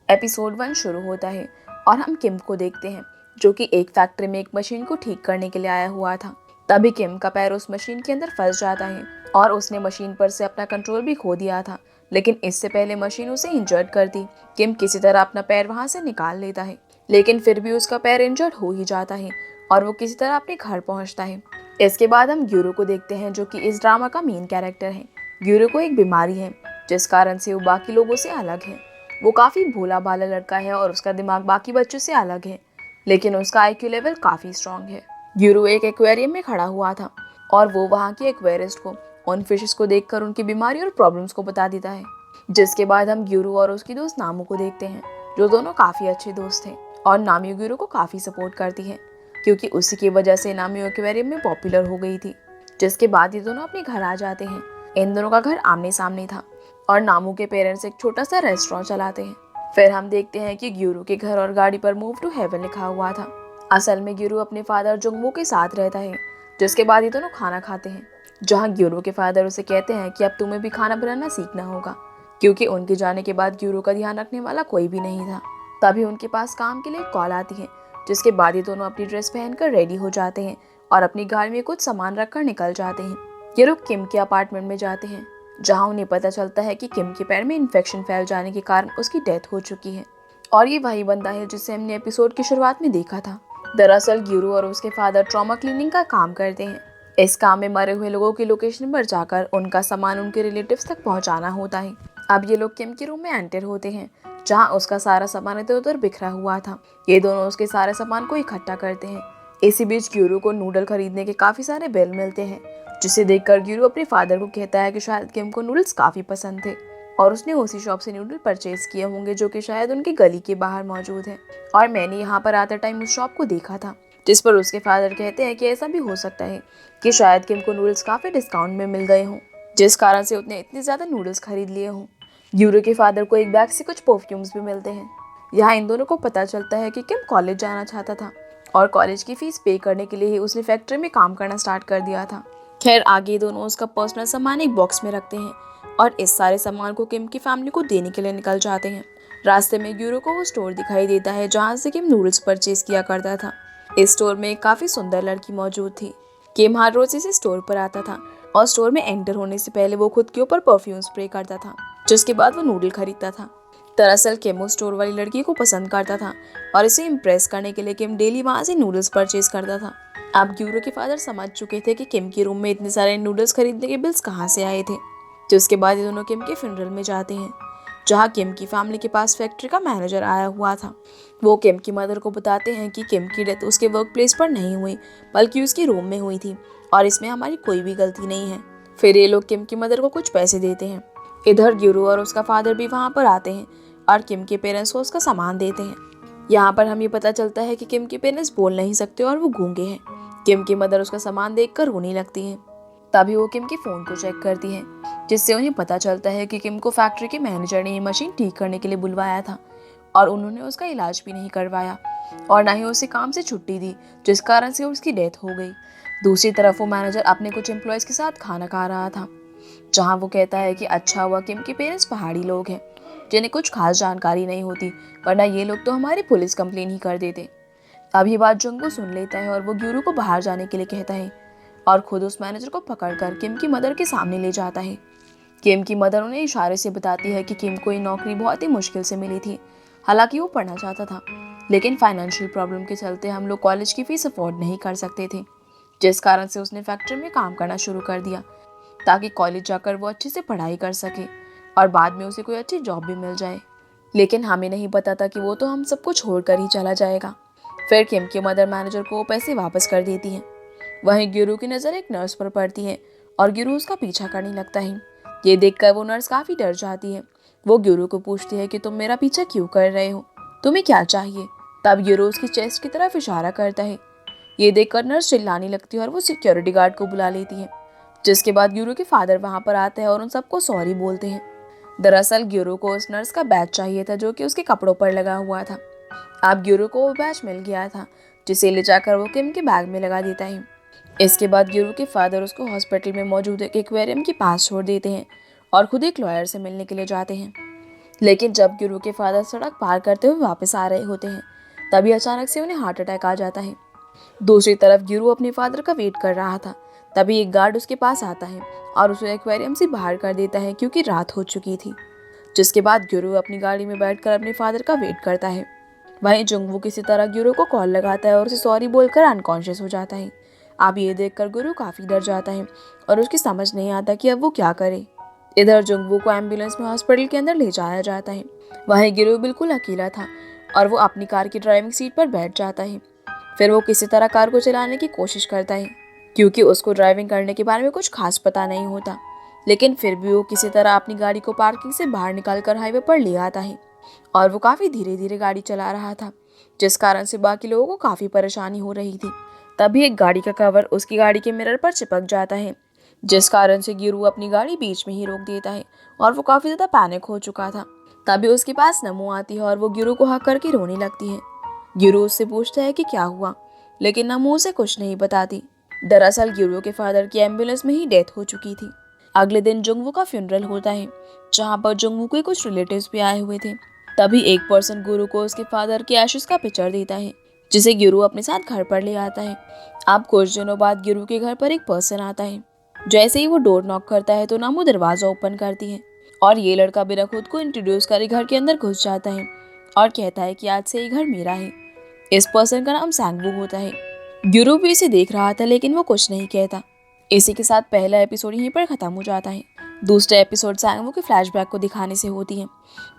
Episode 1 शुरू होता है और हम किम को देखते हैं जो कि एक फैक्ट्री में एक मशीन को ठीक करने के लिए आया हुआ था। तभी किम का पैर उस मशीन के अंदर फंस जाता है और उसने मशीन पर से अपना कंट्रोल भी खो दिया था। लेकिन इससे पहले मशीन उसे इंजर्ड कर दी। किम किसी तरह अपना पैर वहां से निकाल लेता है, लेकिन फिर भी उसका पैर इंजर्ड हो ही जाता है और वो किसी तरह अपने घर पहुंचता है। इसके बाद हम ग्यूरो को देखते हैं जो कि इस ड्रामा का मेन कैरेक्टर है। ग्यूरो को एक बीमारी है जिस कारण से वो बाकी लोगों से अलग है। वो काफी भोला भाला लड़का है और उसका दिमाग बाकी बच्चों से अलग है, लेकिन उसका आईक्यू लेवल काफी स्ट्रांग है। ग्यूरो एक एक्वेरियम में खड़ा हुआ था और वो वहाँ की एक्वेरिस्ट को उन फिशेस को देखकर उनकी बीमारी और प्रॉब्लम्स को बता देता है। जिसके बाद हम ग्यूरो और उसकी दोस्त नामू को देखते हैं जो दोनों काफी अच्छे दोस्त थे और नामी ग्यूरो को काफी सपोर्ट करती है क्योंकि उसी की वजह से नामी एक्वेरियम में पॉपुलर हो गई थी। जिसके बाद ये दोनों अपने घर आ जाते हैं। इन दोनों का घर आमने सामने था और नामू के पेरेंट्स एक छोटा सा रेस्टोरेंट चलाते हैं। फिर हम देखते हैं कि ग्यूरो के घर और गाड़ी पर मूव टू हेवन लिखा हुआ था। असल में ग्यूरो अपने फादर जुंगवो के साथ रहता है। जिसके बाद ये दोनों खाना खाते हैं जहाँ ग्यूरो के फादर उसे कहते हैं कि अब तुम्हें भी खाना बनाना सीखना होगा क्योंकि उनके जाने के बाद ग्यूरो का ध्यान रखने वाला कोई भी नहीं था। तभी उनके पास काम के लिए कॉल आती है। जिसके बाद ये दोनों अपनी ड्रेस पहनकर रेडी हो जाते हैं और अपनी गाड़ी में कुछ सामान रखकर निकल जाते हैं। ये लोग किम के अपार्टमेंट में जाते हैं जहां उन्हें पता चलता है कि किम के पैर में इन्फेक्शन फैल जाने के कारण उसकी डेथ हो चुकी है और ये वही बंदा है जिसे हमने एपिसोड की शुरुआत में देखा था। दरअसल ग्यूरो और उसके फादर ट्रॉमा क्लीनिंग का काम करते हैं। इस काम में मरे हुए लोगों की लोकेशन पर जाकर उनका सामान उनके रिलेटिव्स तक पहुंचाना होता है। अब ये लोग किम के रूम में एंटर होते हैं जहाँ उसका सारा सामान इधर उधर बिखरा हुआ था। ये दोनों उसके सारे सामान को इकट्ठा करते हैं। इसी बीच ग्यूरो को नूडल खरीदने के काफी सारे बिल मिलते हैं जिसे देखकर ग्यूरो अपने फादर को कहता है कि शायद किम को नूडल्स काफी पसंद थे और उसने उसी शॉप से नूडल परचेज किए होंगे जो कि शायद उनकी गली के बाहर मौजूद है और मैंने यहाँ पर आते टाइम उस शॉप को देखा था। जिस पर उसके फादर कहते हैं कि ऐसा भी हो सकता है कि शायद किम को नूडल्स काफी डिस्काउंट में मिल गए हों जिस कारण से उसने इतने ज्यादा नूडल्स खरीद लिए हों। ग्यूरो के फादर को एक बैग से कुछ परफ्यूम्स भी मिलते हैं। यहाँ इन दोनों को पता चलता है कि किम कॉलेज जाना चाहता था और कॉलेज की फीस पे करने के लिए ही उसने फैक्ट्री में काम करना स्टार्ट कर दिया था। खैर आगे दोनों उसका पर्सनल सामान एक बॉक्स में रखते हैं और इस सारे सामान को किम की फैमिली को देने के लिए निकल जाते हैं। रास्ते में ग्यूरो को वो स्टोर दिखाई देता है जहाँ से किम नूडल्स परचेज किया करता था। इस स्टोर में एक काफी सुंदर लड़की मौजूद थी। किम हर रोज इसी स्टोर पर आता था और स्टोर में एंटर होने से पहले वो खुद के ऊपर परफ्यूम स्प्रे करता था जिसके बाद वो नूडल खरीदता था। दरअसल किम उस स्टोर वाली लड़की को पसंद करता था और इसे इम्प्रेस करने के लिए किम डेली वहाँ से नूडल्स परचेज करता था। अब ग्यूरो के फादर समझ चुके थे कि किम के रूम में इतने सारे नूडल्स खरीदने के बिल्स कहाँ से आए थे। जिसके बाद ये दोनों किम के फ्यूनरल में जाते हैं जहाँ किम की फैमिली के पास फैक्ट्री का मैनेजर आया हुआ था। वो किम की मदर को बताते हैं कि किम की डेथ उसके वर्क प्लेस पर नहीं हुई बल्कि उसके रूम में हुई थी और इसमें हमारी कोई भी गलती नहीं है। फिर ये लोग किम की मदर को कुछ पैसे देते हैं। इधर ग्यूरो और उसका फादर भी वहाँ पर आते हैं और किम के पेरेंट्स को उसका सामान देते हैं। यहाँ पर हमें पता चलता है कि किम के पेरेंट्स बोल नहीं सकते और वो गूंगे हैं। किम की मदर उसका सामान देखकर रोने लगती है। तभी वो किम के फोन को चेक करती है जिससे उन्हें पता चलता है कि किम को फैक्ट्री के मैनेजर ने ये मशीन ठीक करने के लिए बुलवाया था और उन्होंने उसका इलाज भी नहीं करवाया और ना ही उसे काम से छुट्टी दी जिस कारण से उसकी डेथ हो गई। दूसरी तरफ वो मैनेजर अपने कुछ एम्प्लॉयज के साथ खाना खा रहा था जहाँ वो कहता है कि अच्छा हुआ किम के पेरेंट्स पहाड़ी लोग हैं जिन्हें कुछ खास जानकारी नहीं होती, वरना ये लोग तो हमारी पुलिस कंप्लेन ही कर देते। अब ये बात जुंगू सुन लेता है और वो ग्यूरो को बाहर जाने के लिए कहता है और खुद उस मैनेजर को पकड़कर किम की मदर के सामने ले जाता है। किम की मदर उन्हें इशारे से बताती है कि किम को ये नौकरी बहुत ही मुश्किल से मिली थी। हालांकि वो पढ़ना चाहता था लेकिन फाइनेंशियल प्रॉब्लम के चलते हम लोग कॉलेज की फीस अफोर्ड नहीं कर सकते थे जिस कारण से उसने फैक्ट्री में काम करना शुरू कर दिया ताकि कॉलेज जाकर वो अच्छे से पढ़ाई कर सके और बाद में उसे कोई अच्छी जॉब भी मिल जाए। लेकिन हमें नहीं पता था कि वो तो हम सबको छोड़कर ही चला जाएगा। फिर किम की मदर मैनेजर को वो पैसे वापस कर देती है। वहीं ग्यूरो की नज़र एक नर्स पर पड़ती है और ग्यूरो उसका पीछा करने लगता है। ये देखकर वो नर्स काफ़ी डर जाती है। वो ग्यूरो को पूछती है कि तुम मेरा पीछा क्यों कर रहे हो, तुम्हें क्या चाहिए। तब ग्यूरो उसकी चेस्ट की तरफ इशारा करता है। ये देखकर नर्स चिल्लाने लगती है और वो सिक्योरिटी गार्ड को बुला लेती है। जिसके बाद ग्यूरो के फादर वहाँ पर आते हैं और उन सबको सॉरी बोलते हैं। दरअसल ग्यूरो को उस नर्स का बैच चाहिए था जो कि उसके कपड़ों पर लगा हुआ था। अब ग्यूरो को वो बैच मिल गया था जिसे ले जाकर वो किम के बैग में लगा देता है। इसके बाद ग्यूरो के फादर उसको हॉस्पिटल में मौजूद एक एक्वेरियम के पास छोड़ देते हैं और खुद एक लॉयर से मिलने के लिए जाते हैं। लेकिन जब गुरु के फादर सड़क पार करते हुए वापस आ रहे होते हैं, तभी अचानक से उन्हें हार्ट अटैक आ जाता है। दूसरी तरफ गुरु अपने फादर का वेट कर रहा था। तभी एक गार्ड उसके पास आता है और उसे एक्वेरियम से बाहर कर देता है क्योंकि रात हो चुकी थी। जिसके बाद गुरु अपनी गाड़ी में बैठकर अपने फादर का वेट करता है। वहीं जुंगवू किसी तरह गुरु को कॉल लगाता है और उसे सॉरी बोलकर अनकॉन्शियस हो जाता है। अब ये देखकर गुरु काफी डर जाता है और उसकी समझ नहीं आता कि अब वो क्या करे। इधर जुंगवू को एम्बुलेंस में हॉस्पिटल के अंदर ले जाया जाता है। वहीं गुरु बिल्कुल अकेला था और वो अपनी कार की ड्राइविंग सीट पर बैठ जाता है। फिर वो किसी तरह कार को चलाने की कोशिश करता है क्योंकि उसको ड्राइविंग करने के बारे में कुछ खास पता नहीं होता। लेकिन फिर भी वो किसी तरह अपनी गाड़ी को पार्किंग से बाहर निकालकर हाईवे पर ले आता है और वो काफ़ी धीरे धीरे गाड़ी चला रहा था, जिस कारण से बाकी लोगों को काफ़ी परेशानी हो रही थी। तभी एक गाड़ी का कवर उसकी गाड़ी के मिरर पर चिपक जाता है, जिस कारण से गिरू अपनी गाड़ी बीच में ही रोक देता है और वो काफ़ी ज़्यादा पैनिक हो चुका था। तभी उसके पास नमो आती है और वो गिरू को हक करके रोने लगती है। गिरू उससे पूछता है कि क्या हुआ, लेकिन नमो उसे कुछ नहीं बताती। दरअसल गिरू के फादर की एम्बुलेंस में ही डेथ हो चुकी थी। अगले दिन जुंगवू का फ्यूनरल होता है, जहाँ पर जुंगवू के कुछ रिलेटिव्स भी आए हुए थे। तभी एक पर्सन गुरु को उसके फादर के एशेस का पिक्चर देता है, जिसे गिरू अपने साथ घर पर ले आता है। अब कुछ दिनों बाद गिरू के घर पर एक पर्सन आता है। जैसे ही वो डोर नॉक करता है तो नमो दरवाजा ओपन करती है और ये लड़का बिना खुद को इंट्रोड्यूस करे घर के अंदर घुस जाता है और कहता है कि आज से ये घर मेरा है। इस पर्सन का नाम सांगवू होता है। गिरू भी इसे देख रहा था लेकिन वो कुछ नहीं कहता। इसी के साथ पहला एपिसोड यहीं पर खत्म हो जाता है। दूसरा एपिसोड सांगवू के फ्लैशबैक को दिखाने से होती है,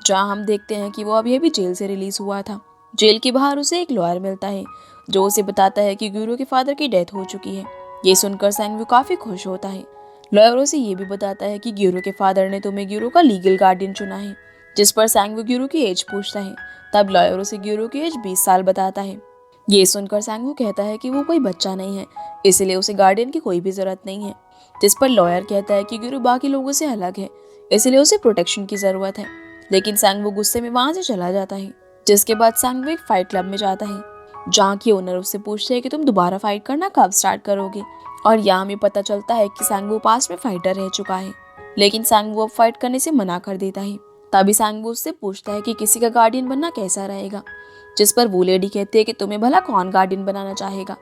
जहां हम देखते हैं कि वो अभी जेल से रिलीज हुआ था। जेल के बाहर उसे एक लॉयर मिलता है जो उसे बताता है कि गिरू के फादर की डेथ हो चुकी है। ये सुनकर सांगवू काफी खुश होता है। लॉयर उसे ये भी बताता है कि गिरू के फादर ने तुम्हें गिरू का लीगल गार्डियन चुना है, जिस पर सांगवू गिरू की एज पूछता है। तब लॉयर उसे गिरू की एज 20 साल बताता है। ये सुनकर सांगवू कहता है कि वो कोई बच्चा नहीं है, इसलिए उसे गार्डियन की कोई भी जरूरत नहीं है। जिस पर लॉयर कहता है कि गिरू बाकी लोगों से अलग है, इसलिए उसे प्रोटेक्शन की जरूरत है। लेकिन सांगवू गुस्से में वहां से चला जाता है। जिसके बाद सांगवू एक फाइट क्लब में जाता है, जहाँ की ओनर उससे पूछते हैं कि तुम दोबारा फाइट करना कब स्टार्ट करोगे। और यहाँ हमें पता चलता है कि सांगवू पास्ट में फाइटर रह चुका है, लेकिन सांगवू अब फाइट करने से मना कर देता है। तभी सांगवू उससे पूछता है कि किसी का गार्डियन बनना कैसा रहेगा। जिस पर वो लेडी कहती है कि तुम्हें भला कौन गार्डियन बनाना चाहेगा,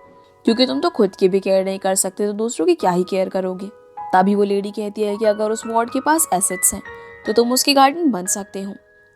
क्योंकि तुम तो खुद की भी केयर नहीं कर सकते तो दूसरों की क्या ही केयर करोगे। तभी वो लेडी कहती है कि अगर उस वार्ड के पास एसेट्स हैं तो तुम उसके गार्डियन बन सकते हो,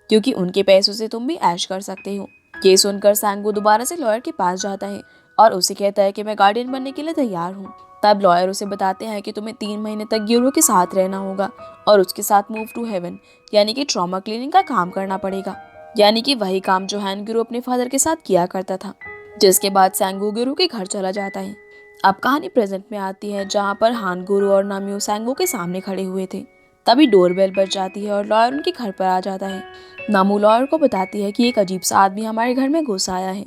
क्योंकि उनके पैसों से तुम भी ऐश कर सकते हो। ये सुनकर सांगवू दोबारा से लॉयर के पास जाता है और उसे कहता है कि मैं गार्डियन बनने के लिए तैयार हूँ। तब लॉयर उसे बताते हैं कि तुम्हें 3 महीने तक गिरू के साथ रहना होगा और उसके साथ मूव टू हेवन यानी कि ट्रॉमा क्लिनिक का काम करना पड़ेगा, यानी कि वही काम जो हैन गिरू अपने फादर के साथ किया करता था। जिसके बाद सांगवू गिरू के घर चला जाता है। अब कहानी प्रेजेंट में आती है, जहाँ पर हान गुरु और नामियो सांगवू के सामने खड़े हुए थे। तभी डोरबेल बज जाती है और लॉयर उनके घर पर आ जाता है। नामू लॉयर को बताती है कि एक अजीब सा आदमी हमारे घर में घुस आया है।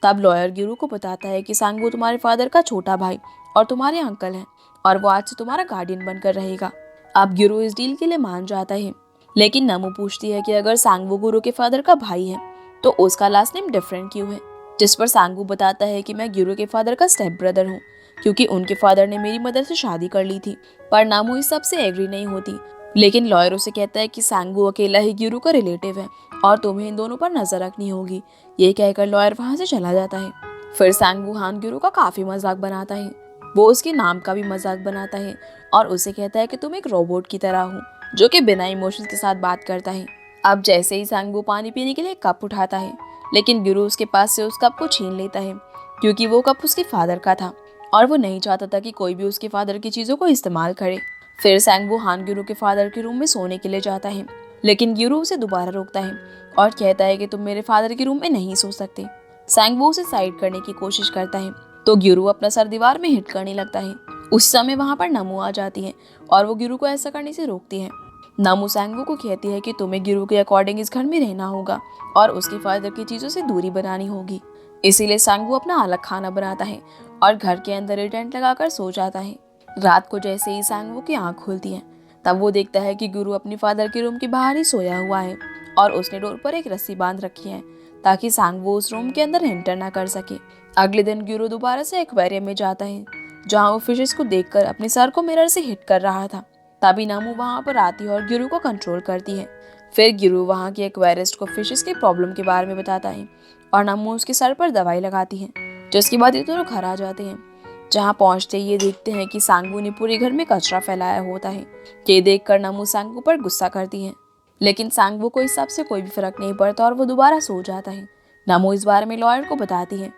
तब लॉयर गिरू को बताता है कि सांगवू तुम्हारे फादर का छोटा भाई और तुम्हारे अंकल हैं और वो आज से तुम्हारा गार्डियन बनकर रहेगा। अब गिरू इस डील के लिए मान जाता है, लेकिन नमू पूछती है कि अगर सांगवू गुरु के फादर का भाई है तो उसका लास्ट नेम डिफरेंट क्यों है। जिस पर सांगवू बताता है कि मैं गिरू के फादर का स्टेप ब्रदर हूँ, क्योंकि उनके फादर ने मेरी मदर से शादी कर ली थी। पर नामू इस सब से एग्री नहीं होती, लेकिन लॉयर उसे कहता है कि सांगवू अकेला ही गिरू का रिलेटिव है और तुम्हें इन दोनों पर नजर रखनी होगी। ये कहकर लॉयर वहां से चला जाता है। फिर सांगवू हान गिरू का काफी मजाक बनाता है। वो उसके नाम का भी मजाक बनाता है और उसे कहता है कि तुम एक रोबोट की तरह हो जो कि बिना इमोशंस के साथ बात करता है। अब जैसे ही सांगवू पानी पीने के लिए कप उठाता है, लेकिन गिरू उसके पास से उस कप को छीन लेता है, क्योंकि वो कप उसके फादर का था और वो नहीं चाहता था कि कोई भी उसके फादर की चीजों को इस्तेमाल करे। फिर सांगवू हान गिरू के फादर के रूम में सोने के लिए जाता है, लेकिन गिरू उसे दोबारा रोकता है और कहता है कि तुम मेरे फादर के रूम में नहीं सो सकते। सांगवू उसे साइड करने की कोशिश करता है तो गिरू अपना सर दीवार में हिट करने लगता है। उस समय वहां पर नमू आ जाती है और वो गिरू को ऐसा करने से रोकती है। नमू सांगवू को कहती है कि तुम्हें गिरू के अकॉर्डिंग इस घर में रहना होगा और उसके फादर की चीजों से दूरी बनानी होगी। इसीलिए सांगवू अपना अलग खाना बनाता है और घर के अंदर ही टेंट लगाकर सो जाता है। रात को जैसे ही सांगवू की आंख खुलती है, तब वो देखता है कि गिरू अपने फादर के रूम के बाहर ही सोया हुआ है और उसने डोर पर एक रस्सी बांध रखी है ताकि सांगवू उस रूम के अंदर एंटर ना कर सके। अगले दिन गिरू दोबारा से एक्वेरियम में जाता है, जहाँ वो फिशेस को देखकर अपने सर को मिरर से हिट कर रहा था। तभी नामू वहां पर आती है और गिरू को कंट्रोल करती है, फिर गिरू वहाँ के एक्वेरिस्ट को फिशेस के प्रॉब्लम के बारे में बताता है और नमू उसके सर पर दवाई लगाती है, जिसके बाद ये दोनों घर आ जाते हैं। जहाँ पहुँचते ये देखते हैं कि सांगू ने पूरे घर में कचरा फैलाया होता है। ये देखकर नमू सांगू पर गुस्सा करती है, लेकिन सांगू को इस सब से कोई भी फर्क नहीं पड़ता और वो दोबारा सो जाता है। नमू इस बारे में लॉयर को बताती है।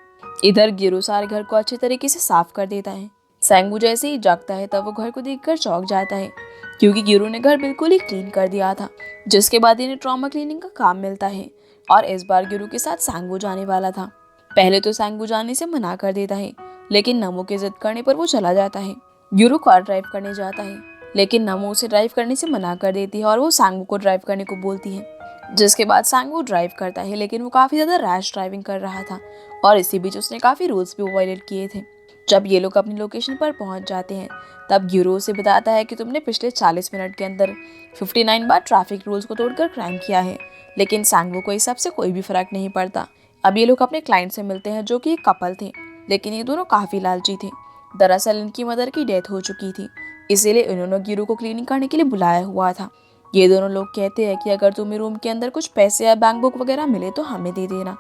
इधर गिरू सारे घर को अच्छे तरीके से साफ कर देता है। सांगू जैसे ही जागता है तब वो घर को देखकर चौंक जाता है, क्योंकि गिरू ने घर बिल्कुल ही क्लीन कर दिया था। जिसके बाद इन्हें ट्रॉमा क्लीनिंग का काम मिलता है और इस बार गिरू के साथ सांगू जाने वाला था। पहले तो सांगू जाने से मना कर देता है, लेकिन नमू के जिद करने पर वो चला जाता है। गिरू कार ड्राइव करने जाता है, लेकिन नमू उसे ड्राइव करने से मना कर देती है और वो सांगू को ड्राइव करने को बोलती है। जिसके बाद सांगू ड्राइव करता है, लेकिन वो काफ़ी ज़्यादा रैश ड्राइविंग कर रहा था और इसी बीच उसने काफ़ी रूल्स भी वायलेट किए थे। जब ये लोग अपनी लोकेशन पर पहुंच जाते हैं तब गिरू उसे बताता है कि तुमने पिछले 40 मिनट के अंदर 59 बार ट्रैफिक रूल्स को तोड़कर क्राइम किया है। लेकिन सांगू को इस सब से कोई भी फर्क नहीं पड़ता। अब ये लोग अपने क्लाइंट से मिलते हैं, जो कि एक कपल थे, लेकिन ये दोनों काफ़ी लालची थे। दरअसल इनकी मदर की डेथ हो चुकी थी, इसीलिए इन्होंने गिरू को क्लीनिंग करने के लिए बुलाया हुआ था। ये दोनों लोग कहते हैं कि अगर तुम्हें रूम के अंदर कुछ पैसे या बैंक बुक वगैरह मिले तो हमें दे देना।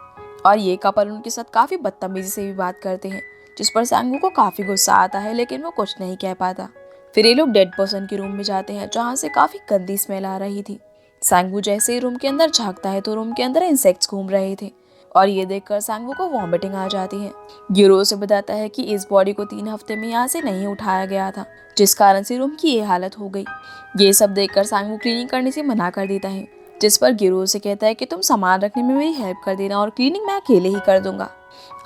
और ये कपल उनके साथ काफ़ी बदतमीजी से भी बात करते हैं, जिस पर सांगू को काफ़ी गुस्सा आता है, लेकिन वो कुछ नहीं कह पाता। फिर ये लोग डेड पर्सन के रूम में जाते हैं, जहाँ से काफ़ी गंदी स्मेल आ रही थी। सांगू जैसे ही रूम के अंदर झांकता है तो रूम के अंदर इंसेक्ट्स घूम रहे थे और ये देखकर सांगू को वॉमिटिंग आ जाती है। गिरो से बताता है कि इस बॉडी को 3 हफ्ते में यहाँ से नहीं उठाया गया था, जिस कारण से रूम की ये हालत हो गई। ये सब देखकर सांगू क्लीनिंग करने से मना कर देता है, जिस पर गिरो से कहता है कि तुम सामान रखने में मेरी हेल्प कर देना और क्लीनिंग मैं अकेले ही कर दूंगा।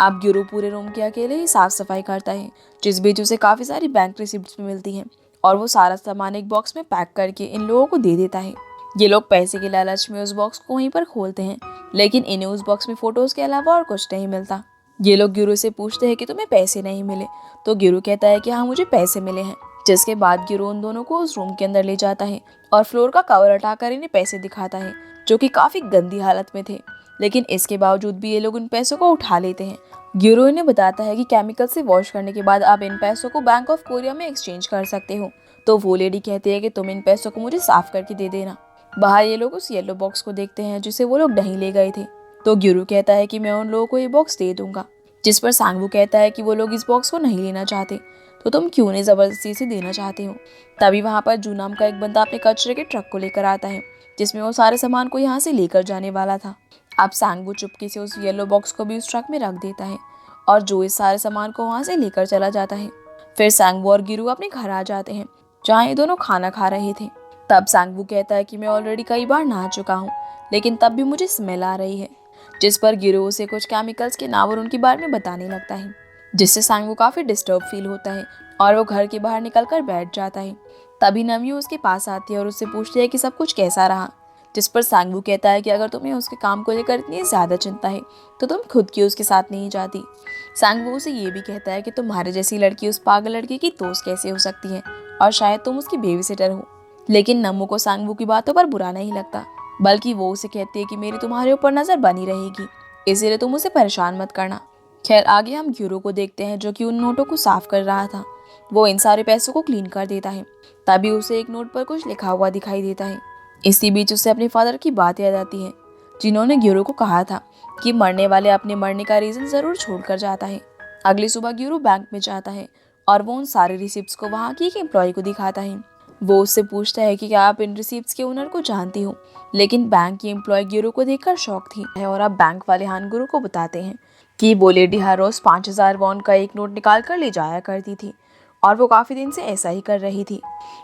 अब गिरू पूरे रूम के अकेले ही साफ सफाई करता है, जिस बीच उसे काफ़ी सारी बैंक रिसिप्ट्स भी मिलती हैं और वो सारा सामान एक बॉक्स में पैक करके इन लोगों को दे देता है। ये लोग पैसे के लालच में उस बॉक्स को वहीं पर खोलते हैं, लेकिन इन्हें उस बॉक्स में फोटोज के अलावा और कुछ नहीं मिलता। ये लोग गिरू से पूछते हैं कि तुम्हें पैसे नहीं मिले, तो गिरू कहता है कि हाँ मुझे पैसे मिले हैं। जिसके बाद गिरू उन दोनों को उस रूम के अंदर ले जाता है और फ्लोर का कवर हटाकर इन्हें पैसे दिखाता है, जो कि काफ़ी गंदी हालत में थे, लेकिन इसके बावजूद भी ये लोग उन पैसों को उठा लेते हैं। गिरू इन्हें बताता है कि केमिकल से वॉश करने के बाद आप इन पैसों को बैंक ऑफ कोरिया में एक्सचेंज कर सकते हो। तो वो लेडी कहती है कि तुम इन पैसों को मुझे साफ करके दे देना। बाहर ये लोग उस येलो बॉक्स को देखते हैं जिसे वो लोग नहीं ले गए थे, तो गिरू कहता है कि मैं उन लोगों को ये बॉक्स दे दूंगा। जिस पर सांगू कहता है कि वो लोग इस बॉक्स को नहीं लेना चाहते, तो तुम क्यों नहीं जबरदस्ती से देना चाहते हो। तभी वहाँ पर जू नाम का एक बंदा अपने कचरे के ट्रक को लेकर आता है, जिसमें वो सारे सामान को यहाँ से लेकर जाने वाला था। अब सांगू चुपके से उस येलो बॉक्स को भी उस ट्रक में रख देता है और जो इस सारे सामान को वहाँ से लेकर चला जाता है। फिर सांगू और गिरू अपने घर आ जाते हैं, जहाँ ये दोनों खाना खा रहे थे। तब सांगू कहता है कि मैं ऑलरेडी कई बार नहा चुका हूँ, लेकिन तब भी मुझे स्मेल आ रही है। जिस पर गिरू उसे कुछ केमिकल्स के नाम और उनके बारे में बताने लगता है, जिससे सांगू काफ़ी डिस्टर्ब फील होता है और वो घर के बाहर निकल कर बैठ जाता है। तभी नमियो उसके पास आती है और उससे पूछती है कि सब कुछ कैसा रहा। जिस पर सांगू कहता है कि अगर तुम्हें उसके काम को लेकर इतनी ज़्यादा चिंता है तो तुम खुद क्यों उसके साथ नहीं जाती। सांगू उसे ये भी कहता है कि तुम्हारे जैसी लड़की उस पागल लड़की की दोस्त कैसे हो सकती है और शायद तुम उसकी बेबी सिटर हो। लेकिन नमो को सांगू की बातों पर बुरा नहीं लगता, बल्कि वो उसे कहती है कि मेरी तुम्हारे ऊपर नज़र बनी रहेगी, इसीलिए तुम उसे परेशान मत करना। खैर आगे हम गिरू को देखते हैं, जो कि उन नोटों को साफ कर रहा था। वो इन सारे पैसों को क्लीन कर देता है। तभी उसे एक नोट पर कुछ लिखा हुआ दिखाई देता है। इसी बीच उसे अपने फादर की बात याद आती है, जिन्होंने गिरू को कहा था कि मरने वाले अपने मरने का रीज़न ज़रूर छोड़कर जाता है। अगली सुबह गिरू बैंक में जाता है और वो उन सारे रिसिप्ट्स को वहाँ की एक एम्प्लॉय को दिखाता है। वो उससे पूछता है कि क्या आप इन रिसिप्ट्स के ओनर को जानती हो, लेकिन बैंक की एम्प्लॉय गिरू को देखकर शॉक थी और अब बैंक वाले हानगुरु को बताते हैं कि वो लेडी हर रोज 5000 वॉन का एक नोट निकाल कर ले जाया करती थी और वो काफ़ी दिन से ऐसा ही कर रही थी,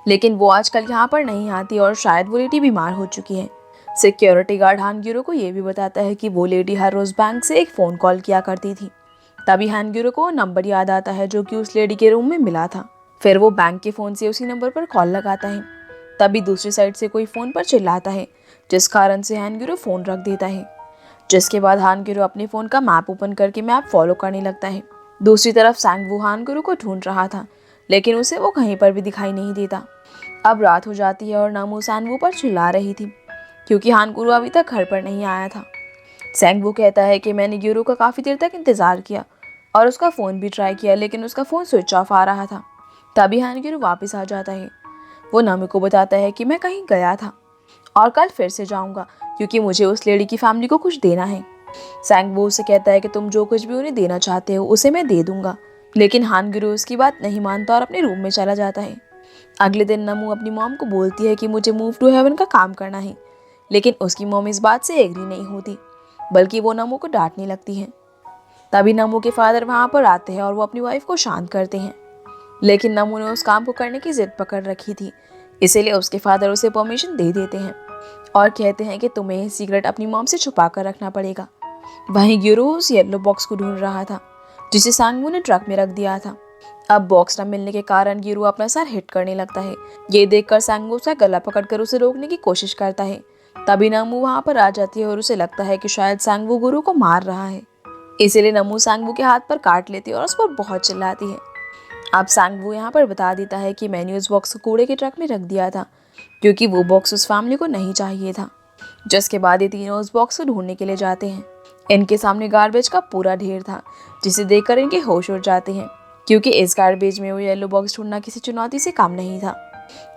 लेकिन वो आजकल यहाँ पर नहीं आती और शायद वो लेडी बीमार हो चुकी है। सिक्योरिटी गार्ड हानगुरु को ये भी बताता है कि वो लेडी हर रोज़ बैंक से एक फ़ोन कॉल किया करती थी। तभी हानगुरु को नंबर याद आता है जो कि उस लेडी के रूम में मिला था। फिर वो बैंक के फ़ोन से उसी नंबर पर कॉल लगाता है। तभी दूसरी साइड से कोई फ़ोन पर चिल्लाता है, जिस कारण से हानगुरु फ़ोन रख देता है। जिसके बाद हानगुरु अपने फ़ोन का मैप ओपन करके मैप फॉलो करने लगता है। दूसरी तरफ सांगवू हानगुरु को ढूंढ रहा था, लेकिन उसे वो कहीं पर भी दिखाई नहीं देता। अब रात हो जाती है और नामू सांगवू पर चिल्ला रही थी, क्योंकि हानगुरु अभी तक घर पर नहीं आया था। सांगवू कहता है कि मैंने गिरू का काफ़ी देर तक इंतज़ार किया और उसका फ़ोन भी ट्राई किया, लेकिन उसका फ़ोन स्विच ऑफ आ रहा था। तभी हानगुरु वापस आ जाता है। वो नामू को बताता है कि मैं कहीं गया था और कल फिर से जाऊंगा क्योंकि मुझे उस लेडी की फैमिली को कुछ देना है। सैंगवू उसे कहता है कि तुम जो कुछ भी उन्हें देना चाहते हो उसे मैं दे दूंगा, लेकिन हान गिरो उसकी बात नहीं मानता और अपने रूम में चला जाता है। अगले दिन नमू अपनी मॉम को बोलती है कि मुझे मूव टू हेवन का काम करना है, लेकिन उसकी मॉम इस बात से एग्री नहीं होती, बल्कि वो नमू को डांटने लगती है। तभी नमू के फादर वहाँ पर आते हैं और वो अपनी वाइफ को शांत करते हैं, लेकिन नमू ने उस काम को करने की जिद पकड़ रखी थी, इसीलिए उसके फादर उसे परमिशन दे देते हैं और कहते हैं कि तुम्हें यह सीक्रेट अपनी मॉम से छुपा कर रखना पड़ेगा। वहीं गिरो उस येलो बॉक्स को ढूंढ रहा था जिसे सांगवू ने ट्रक में रख दिया था। अब बॉक्स न मिलने के कारण गिरो अपना सर हिट करने लगता है। ये देखकर सांगवू उसका गला पकड़कर उसे रोकने की कोशिश करता है। तभी नमू वहां पर आ जाती है और उसे लगता है कि शायद सांगवू गुरु को मार रहा है, इसीलिए नमू सांगवू के हाथ पर काट लेती है और उस पर बहुत चिल्लाती है। अब सांगवू यहाँ पर बता देता है कि मैंने उस बॉक्स को कूड़े के ट्रक में रख दिया था क्योंकि वो बॉक्स उस फैमिली को नहीं चाहिए था। जिसके बाद ये तीनों उस बॉक्स को ढूंढने के लिए जाते हैं। इनके सामने गार्बेज का पूरा ढेर था जिसे देखकर इनके होश उड़ जाते हैं, क्योंकि इस गार्बेज में वो येलो बॉक्स ढूंढना किसी चुनौती से कम नहीं था।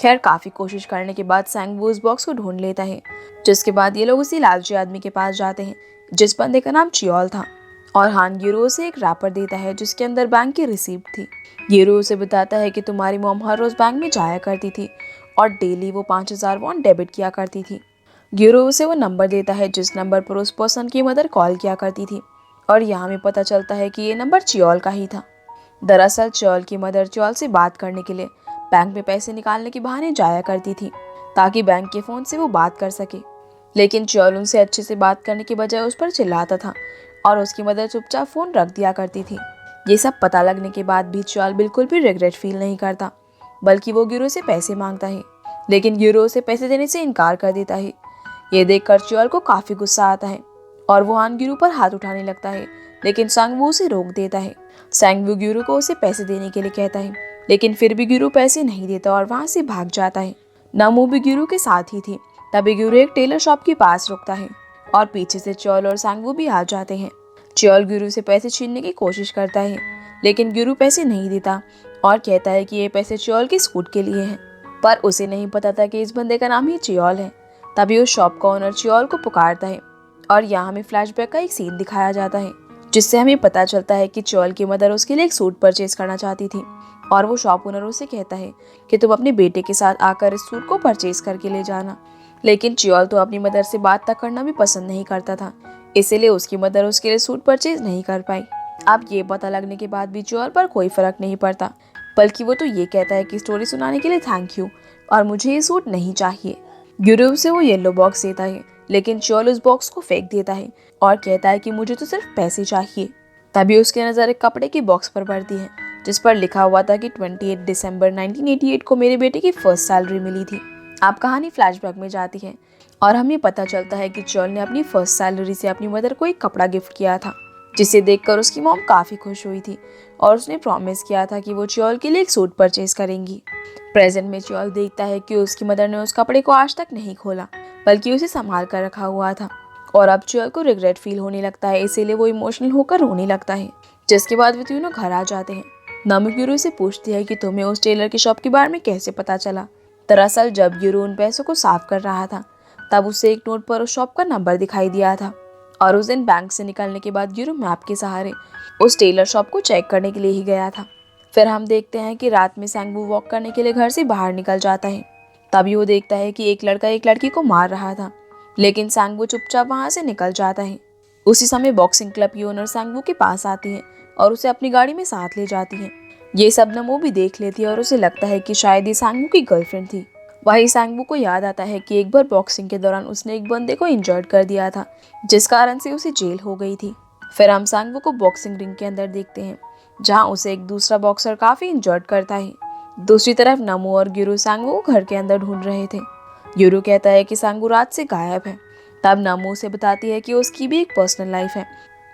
खैर काफी कोशिश करने के बाद सांगवू उस बॉक्स को ढूंढ लेता है। जिसके बाद ये लोग उसी लालची आदमी के पास जाते हैं जिस बंदे का नाम चियोल था, और हान गिरो उसे एक रैपर देता है जिसके अंदर बैंक की रिसीप्ट थी। गिरो उसे बताता है कि तुम्हारी मॉम हर रोज बैंक में जाया करती थी और डेली वो 5000 वॉन डेबिट किया करती थी। गिरो उसे वो नंबर देता है जिस नंबर पर उस पर्सन की मदर कॉल किया करती थी, और यहाँ हमें पता चलता है कि ये नंबर चियोल का ही था। दरअसल चियोल की मदर चियोल से बात करने के लिए बैंक में पैसे निकालने के बहाने जाया करती थी ताकि बैंक के फोन से वो बात कर सके, लेकिन चियोल उनसे अच्छे से बात करने की बजाय उस पर चिल्लाता था और उसकी मदर चुपचाप फोन रख दिया करती थी। ये सब पता लगने के बाद भी चियोल बिल्कुल भी रिग्रेट फील नहीं करता, बल्कि वो गिरो से पैसे मांगता है, लेकिन गिरो उसे पैसे देने से इनकार कर देता है। ये देखकर चियोल को काफी गुस्सा आता है और वो हान गिरो पर हाथ उठाने लगता है, लेकिन सांगवू उसे रोक देता है। सांगवू गिरो को उसे पैसे देने के लिए कहता है, लेकिन फिर भी गिरो पैसे नहीं देता और वहां से भाग जाता है। नमू भी गिरो के साथ ही थी। तभी गिरो एक टेलर शॉप के पास रुकता है और पीछे से चियोल और सांगवू भी आ जाते हैं। चियोल गिरो से पैसे छीनने की कोशिश करता है, लेकिन गिरो पैसे नहीं देता और कहता है कि ये पैसे चियोल के सूट के लिए हैं, पर उसे नहीं पता था कि इस बंदे का नाम ही चियोल है। तभी उस शॉप का ओनर चियोल को पुकारता है और यहाँ हमें फ्लैशबैक का एक सीन दिखाया जाता है जिससे हमें पता चलता है कि चियोल की मदर उसके लिए एक सूट परचेज करना चाहती थी, और वो शॉप ओनर उसे कहता है कि तुम अपने बेटे के साथ आकर इस सूट को परचेज करके ले जाना। लेकिन चियोल तो अपनी मदर से बात तक करना भी पसंद नहीं करता था, इसीलिए उसकी मदर उसके लिए सूट परचेज नहीं कर पाई। अब ये पता लगने के बाद भी चियोल पर कोई फर्क नहीं पड़ता, बल्कि वो तो ये कहता है कि स्टोरी सुनाने के लिए थैंक यू और मुझे ये सूट नहीं चाहिए। गिरो से वो येलो बॉक्स देता है, लेकिन चियोल उस बॉक्स को फेंक देता है और कहता है कि मुझे तो सिर्फ पैसे चाहिए। तभी उसकी नज़र एक कपड़े की बॉक्स पर पड़ती है जिस पर लिखा हुआ था कि 28 दिसंबर 1988 को मेरे बेटे की फर्स्ट सैलरी मिली थी। अब कहानी फ्लैशबैक में जाती है और हमें पता चलता है कि चियोल ने अपनी फर्स्ट सैलरी से अपनी मदर को एक कपड़ा गिफ्ट किया था, जिसे देखकर उसकी मॉम काफ़ी खुश हुई थी और उसने प्रॉमिस किया था कि वो चियोल के लिए एक सूट परचेज करेंगी। प्रेजेंट में चियोल देखता है कि उसकी मदर ने उस कपड़े को आज तक नहीं खोला, बल्कि उसे संभाल कर रखा हुआ था, और अब चियोल को रिग्रेट फील होने लगता है, इसीलिए वो इमोशनल होकर रोने लगता है। जिसके बाद वे तीनों घर आ जाते हैं। नमू गिरो से पूछती है कि तुम्हें उस टेलर की शॉप के बारे में कैसे पता चला। दरअसल जब गिरो उन पैसों को साफ कर रहा था तब उसे एक नोट पर उस शॉप का नंबर दिखाई दिया था, और उस दिन बैंक से निकलने के बाद गिरो मैप के सहारे उस टेलर शॉप को चेक करने के लिए ही गया था। फिर हम देखते हैं कि रात में सांगवू वॉक करने के लिए घर से बाहर निकल जाता है। तभी वो देखता है कि एक लड़का एक लड़की को मार रहा था, लेकिन सांगवू चुपचाप वहां से निकल जाता है। उसी समय बॉक्सिंग क्लब की ओनर सांगवू के पास आती है और उसे अपनी गाड़ी में साथ ले जाती है। ये सब नमो भी देख लेती है और उसे लगता है कि शायद ये सांगवू की गर्लफ्रेंड थी। वही सांगवू को याद आता है कि एक बार बॉक्सिंग के दौरान उसने एक बंदे को इंजर्ड कर दिया था, जिस कारण से उसे जेल हो गई थी। फिर हम सांगवू को बॉक्सिंग रिंग के अंदर देखते हैं जहां उसे एक दूसरा बॉक्सर काफी इंजर्ड करता है। दूसरी तरफ नमो और गिरो सांगवू को घर के अंदर ढूंढ रहे थे। गिरो कहता है कि सांगवू रात से गायब है। तब नमो उसे बताती है कि उसकी भी एक पर्सनल लाइफ है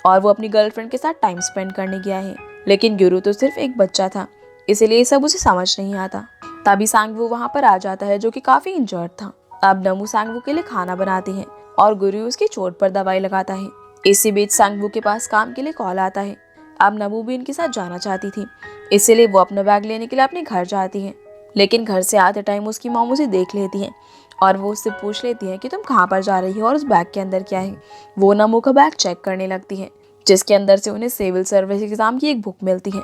और वो अपनी गर्लफ्रेंड के साथ टाइम स्पेंड करने गया है, लेकिन गिरो तो सिर्फ एक बच्चा था, इसलिए सब उसे समझ नहीं आता। तभी सांगवू वहां पर आ जाता है जो कि काफी इंजर्ड था। अब नमू सांगवू के लिए खाना बनाती है और गिरो उसकी चोट पर दवाई लगाता है। इसी बीच सांगवू के पास काम के लिए कॉल आता है। अब नमू भी इनके साथ जाना चाहती थी, इसलिए वो अपना बैग लेने के लिए अपने घर जाती है, लेकिन घर से आते टाइम उसकी मॉम उसे देख लेती है और वो उससे पूछ लेती है कि तुम कहाँ पर जा रही हो और उस बैग के अंदर क्या है। वो नमू का बैग चेक करने लगती है, जिसके अंदर से उन्हें सिविल सर्विस एग्जाम की एक बुक मिलती है।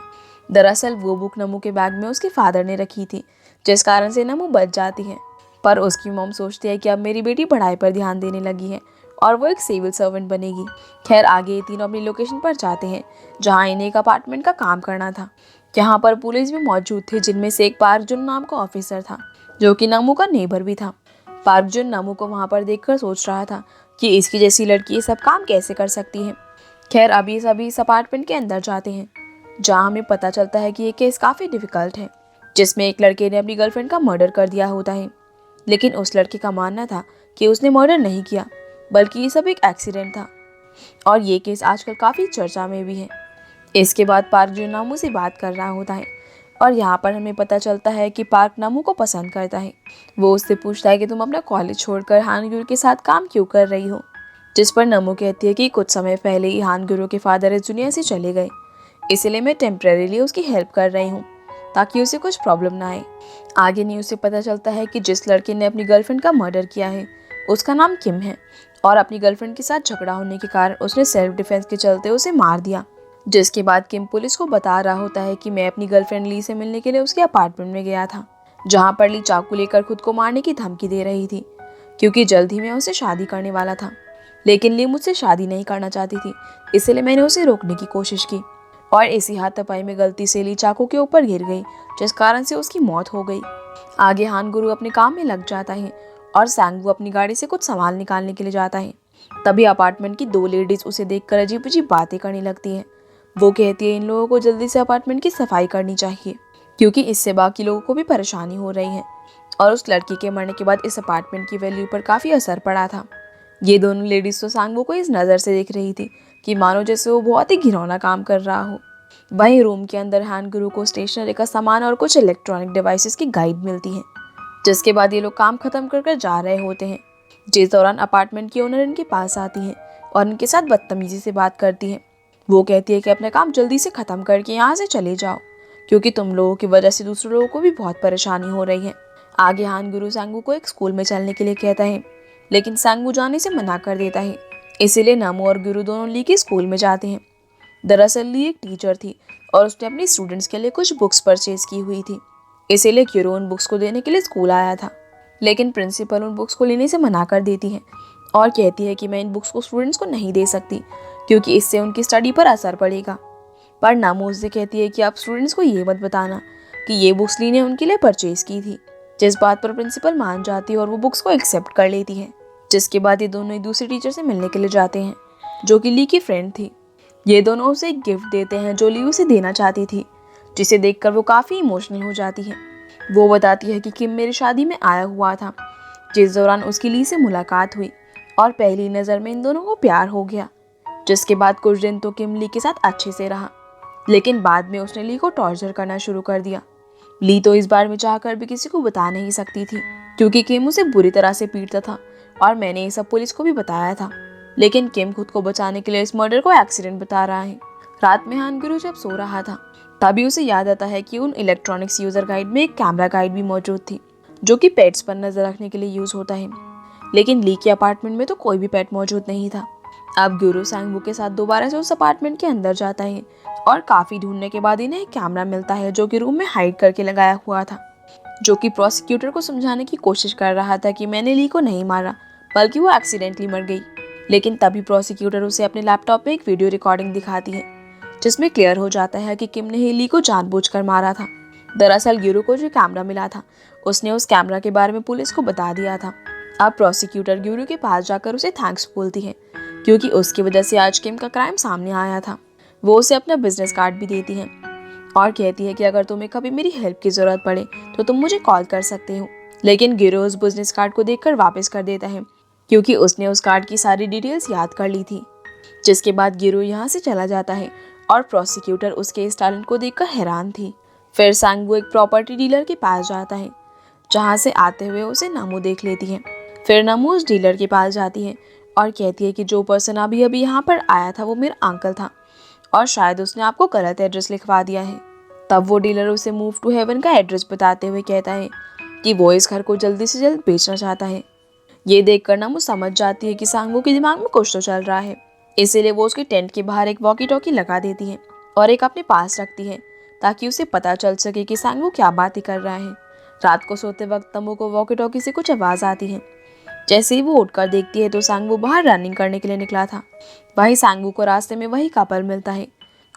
दरअसल वो बुक नमू के बैग में उसके फादर ने रखी थी, जिस कारण से नमू बच जाती है। पर उसकी मॉम सोचती है कि अब मेरी बेटी पढ़ाई पर ध्यान देने लगी है और वो एक सिविल सर्वेंट बनेगी। खैर आगे ये तीनों अपनी लोकेशन पर जाते हैं, जहाँ इन्हें एक अपार्टमेंट का काम करना था। यहाँ पर पुलिस भी मौजूद थे, जिनमें से एक पार्क जुन नाम का ऑफिसर था, जो कि नमू का नेबर भी था। पार्क जुन नमू को वहाँ पर देखकर सोच रहा था कि इसकी जैसी लड़की ये सब काम कैसे कर सकती है। खैर अभी सभी इस अपार्टमेंट के अंदर जाते हैं, जहाँ हमें पता चलता है कि ये केस काफ़ी डिफिकल्ट है, जिसमें एक लड़के ने अपनी गर्लफ्रेंड का मर्डर कर दिया होता है। लेकिन उस लड़के का मानना था कि उसने मर्डर नहीं किया, बल्कि ये सब एक एक्सीडेंट था। और ये केस आजकल काफ़ी चर्चा में भी है। इसके बाद पार्क जो नामू से बात कर रहा होता है, और यहाँ पर हमें पता चलता है कि पार्क नमू को पसंद करता है। वो उससे पूछता है कि तुम अपना कॉलेज छोड़कर हान गुरु के साथ काम क्यों कर रही हो, जिस पर नमू कहती है कि कुछ समय पहले ही हान गुरु के फादर इस दुनिया से चले गए, इसलिए मैं टेम्परेरीली उसकी हेल्प कर रही हूँ ताकि उसे कुछ प्रॉब्लम ना आए। आगे न्यूज़ से पता चलता है कि जिस लड़के ने अपनी गर्लफ्रेंड का मर्डर किया है उसका नाम किम है, और अपनी गर्लफ्रेंड के साथ झगड़ा होने के कारण उसने सेल्फ डिफेंस के चलते उसे मार दिया। जिसके बाद किम पुलिस को बता रहा होता है कि मैं अपनी गर्लफ्रेंड ली से मिलने के लिए उसके अपार्टमेंट में गया था, जहाँ पर ली चाकू लेकर खुद को मारने की धमकी दे रही थी, क्योंकि जल्द ही मैं उसे शादी करने वाला था। लेकिन ली मुझसे शादी नहीं करना चाहती थी, इसलिए मैंने उसे रोकने की कोशिश की, और इसी हाथापाई में गलती से ली चाकू के ऊपर गिर गई, जिस कारण से उसकी मौत हो गई। आगे हान गुरु अपने काम में लग जाता है और सांगवू अपनी गाड़ी से कुछ सामान निकालने के लिए जाता है। तभी अपार्टमेंट की दो लेडीज उसे देखकर अजीब अजीब बातें करने लगती हैं। वो कहती है इन लोगों को जल्दी से अपार्टमेंट की सफाई करनी चाहिए, क्योंकि इससे बाकी लोगों को भी परेशानी हो रही है। और उस लड़की के मरने के बाद इस अपार्टमेंट की वैल्यू पर काफ़ी असर पड़ा था। ये दोनों लेडीज तो सांगवू को इस नज़र से देख रही थी कि मानो जैसे वो बहुत ही घिनौना काम कर रहा हो। वहीं रूम के अंदर हान गुरु को स्टेशनरी का सामान और कुछ इलेक्ट्रॉनिक डिवाइसेस की गाइड मिलती है। जिसके बाद ये लोग काम खत्म कर जा रहे होते हैं। जिस दौरान अपार्टमेंट की ओनर इनके पास आती है और इनके साथ बदतमीजी से बात करती है। वो कहती है कि अपना काम जल्दी से ख़त्म करके यहाँ से चले जाओ, क्योंकि तुम लोगों की वजह से दूसरे लोगों को भी बहुत परेशानी हो रही है। आगे हान गुरु सांगू को एक स्कूल में चलने के लिए कहता है, लेकिन सांगू जाने से मना कर देता है। इसीलिए नमो और गुरु दोनों ली के स्कूल में जाते हैं। दरअसल ली एक टीचर थी और उसने अपनी स्टूडेंट्स के लिए कुछ बुक्स परचेज की हुई थी, इसीलिए क्यूरो उन बुक्स को देने के लिए स्कूल आया था। लेकिन प्रिंसिपल उन बुक्स को लेने से मना कर देती है और कहती है कि मैं इन बुक्स को स्टूडेंट्स को नहीं दे सकती, क्योंकि इससे उनकी स्टडी पर असर पड़ेगा। पर नमो उससे कहती है कि आप स्टूडेंट्स को ये मत बताना कि ये बुक्स ली ने उनके लिए परचेज की थी, जिस बात पर प्रिंसिपल मान जाती है और वो बुक्स को एक्सेप्ट कर लेती है। जिसके बाद ये दोनों एक दूसरे टीचर से मिलने के लिए जाते हैं, जो कि ली की फ्रेंड थी। ये दोनों उसे एक गिफ्ट देते हैं जो ली उसे देना चाहती थी, जिसे देखकर वो काफ़ी इमोशनल हो जाती है। वो बताती है कि किम मेरी शादी में आया हुआ था, जिस दौरान उसकी ली से मुलाकात हुई और पहली नज़र में इन दोनों को प्यार हो गया। जिसके बाद कुछ दिन तो किम ली के साथ अच्छे से रहा, लेकिन बाद में उसने ली को टॉर्चर करना शुरू कर दिया। ली तो इस बार में चाहकर भी किसी को बता नहीं सकती थी, क्योंकि किम उसे बुरी तरह से पीटता था और मैंने ये सब पुलिस को भी बताया था। लेकिन किम खुद को बचाने के लिए इस मर्डर को एक्सीडेंट बता रहा है। रात में हान गुरु जब सो रहा था, तभी उसे याद आता है कि उन इलेक्ट्रॉनिक्स यूज़र गाइड में एक कैमरा गाइड भी मौजूद थी, जो कि पेट्स पर नज़र रखने के लिए यूज़ होता है। लेकिन ली के अपार्टमेंट में तो कोई भी पेट मौजूद नहीं था। अब गुरु सांगवू के साथ दोबारा से उस अपार्टमेंट के अंदर जाता है और काफ़ी ढूंढने के बाद इन्हें एक कैमरा मिलता है, जो कि रूम में हाइड करके लगाया हुआ था, जो कि प्रोसिक्यूटर को समझाने की कोशिश कर रहा था कि मैंने ली को नहीं मारा, बल्कि वो एक्सीडेंटली मर गई। लेकिन तभी प्रोसिक्यूटर उसे अपने लैपटॉप में एक वीडियो रिकॉर्डिंग दिखाती है, जिसमें क्लियर हो जाता है कि किम ने ही ली को जानबूझकर मारा था। दरअसल गुरु को जो कैमरा मिला था, उसने उस कैमरा के बारे में पुलिस को बता दिया था। अब प्रोसिक्यूटर गुरु के पास जाकर उसे थैंक्स बोलती है, क्योंकि उसकी वजह से आज किम का क्राइम सामने आया था। वो उसे अपना बिजनेस कार्ड भी देती है और कहती है कि अगर तुम्हें कभी मेरी हेल्प की ज़रूरत पड़े तो तुम मुझे कॉल कर सकते हो। लेकिन गुरु उस बिजनेस कार्ड को देखकर वापस कर देता है, क्योंकि उसने उस कार्ड की सारी डिटेल्स याद कर ली थी। जिसके बाद गुरु यहाँ से चला जाता है और प्रोसिक्यूटर उसके इस टैलेंट को देखकर हैरान थी। फिर सांगवू एक प्रॉपर्टी डीलर के पास जाता है, जहाँ से आते हुए उसे नमो देख लेती है। फिर नमो उस डीलर के पास जाती है और कहती है कि जो पर्सन अभी अभी यहाँ पर आया था वो मेरा अंकल था और शायद उसने आपको गलत एड्रेस लिखवा दिया है। तब वो डीलर उसे मूव टू हेवन का एड्रेस बताते हुए कहता है कि वो इस घर को जल्दी से जल्द बेचना चाहता है। ये देखकर नमू समझ जाती है कि सांगवू के दिमाग में कुछ तो चल रहा है। इसीलिए वो उसके टेंट के बाहर एक वॉकी टॉकी लगा देती है और एक अपने पास रखती है ताकि उसे पता चल सके कि सांगवू क्या बातें कर रहा है। रात को सोते वक्त नमू को वॉकी टॉकी से कुछ आवाज आती है। जैसे ही वो उठकर देखती है तो सांगवू बाहर रनिंग करने के लिए निकला था। वही सांगवू को रास्ते में वही कपल मिलता है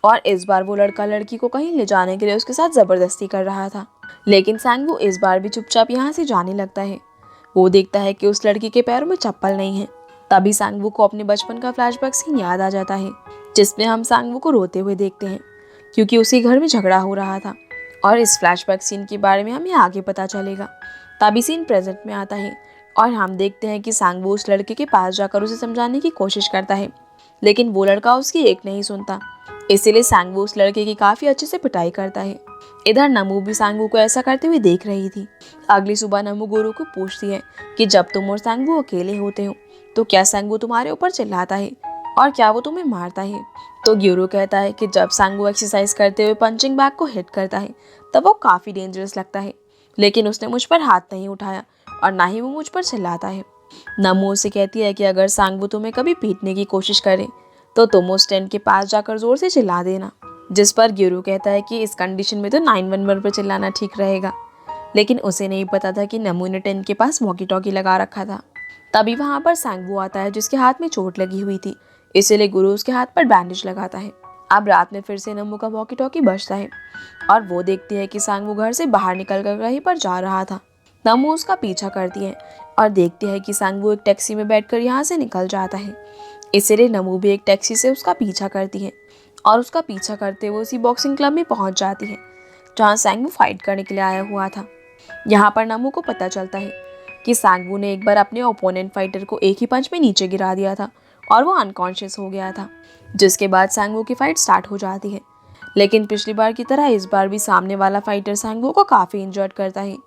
और इस बार वो लड़का लड़की को कहीं ले जाने के लिए उसके साथ जबरदस्ती कर रहा था। लेकिन सांगवू इस बार भी चुपचाप यहाँ से जाने लगता है। वो देखता है कि उस लड़की के पैरों में चप्पल नहीं है। तभी सांगवू को अपने बचपन का फ्लैशबैक सीन याद आ जाता है जिसमें हम सांगवू को रोते हुए देखते हैं क्योंकि उसी घर में झगड़ा हो रहा था। और इस फ्लैशबैक सीन के बारे में हमें आगे पता चलेगा। तभी सीन प्रेजेंट में आता है और हम देखते हैं कि सांगवू उस लड़के के पास जाकर उसे समझाने की कोशिश करता है, लेकिन वो लड़का उसकी एक नहीं सुनता। इसीलिए सांगवू उस लड़के की काफी अच्छे से पिटाई करता है। इधर नमू भी सांगवू को ऐसा करते हुए देख रही थी। अगली सुबह नमू गुरु को पूछती है कि जब तुम और सांगवू अकेले होते हो तो क्या सांगवू तुम्हारे ऊपर चिल्लाता है और क्या वो तुम्हें मारता है। तो गुरु कहता है कि जब सांगवू एक्सरसाइज करते हुए पंचिंग बैग को हिट करता है तब वो काफी डेंजरस लगता है, लेकिन उसने मुझ पर हाथ नहीं उठाया और ना ही वो मुझ पर चिल्लाता है। नमू उसे कहती है कि अगर सांगवू तुम्हें कभी पीटने की कोशिश करे तो तुम उस टेंट के पास जाकर जोर से चिल्ला देना। जिस पर गुरु कहता है कि इस कंडीशन में तो 911 पर चिल्लाना ठीक रहेगा, लेकिन उसे नहीं पता था कि नमू ने टेंट के पास वॉकी टॉकी लगा रखा था। तभी वहां पर सांगवू आता है जिसके हाथ में चोट लगी हुई थी, इसीलिए गुरु उसके हाथ पर बैंडेज लगाता है। अब रात में फिर से नमू का वॉकी टॉकी बजता है और वो देखती है कि सांगवू घर से बाहर निकल कर कहीं पर जा रहा था। नमू उसका पीछा करती है और देखती है कि सांगवू एक टैक्सी में बैठकर यहाँ से निकल जाता है। इसीलिए नमू भी एक टैक्सी से उसका पीछा करती है और उसका पीछा करते हुए उसी बॉक्सिंग क्लब में पहुंच जाती है जहाँ सांगवू फाइट करने के लिए आया हुआ था। यहाँ पर नमू को पता चलता है कि सांगवू ने एक बार अपने ओपोनेंट फाइटर को एक ही पंच में नीचे गिरा दिया था और वो अनकॉन्शियस हो गया था, जिसके बाद सांगवू की फाइट स्टार्ट हो जाती है। लेकिन पिछली बार की तरह इस बार भी सामने वाला फाइटर सांगवू को काफ़ी इंजर्ड करता है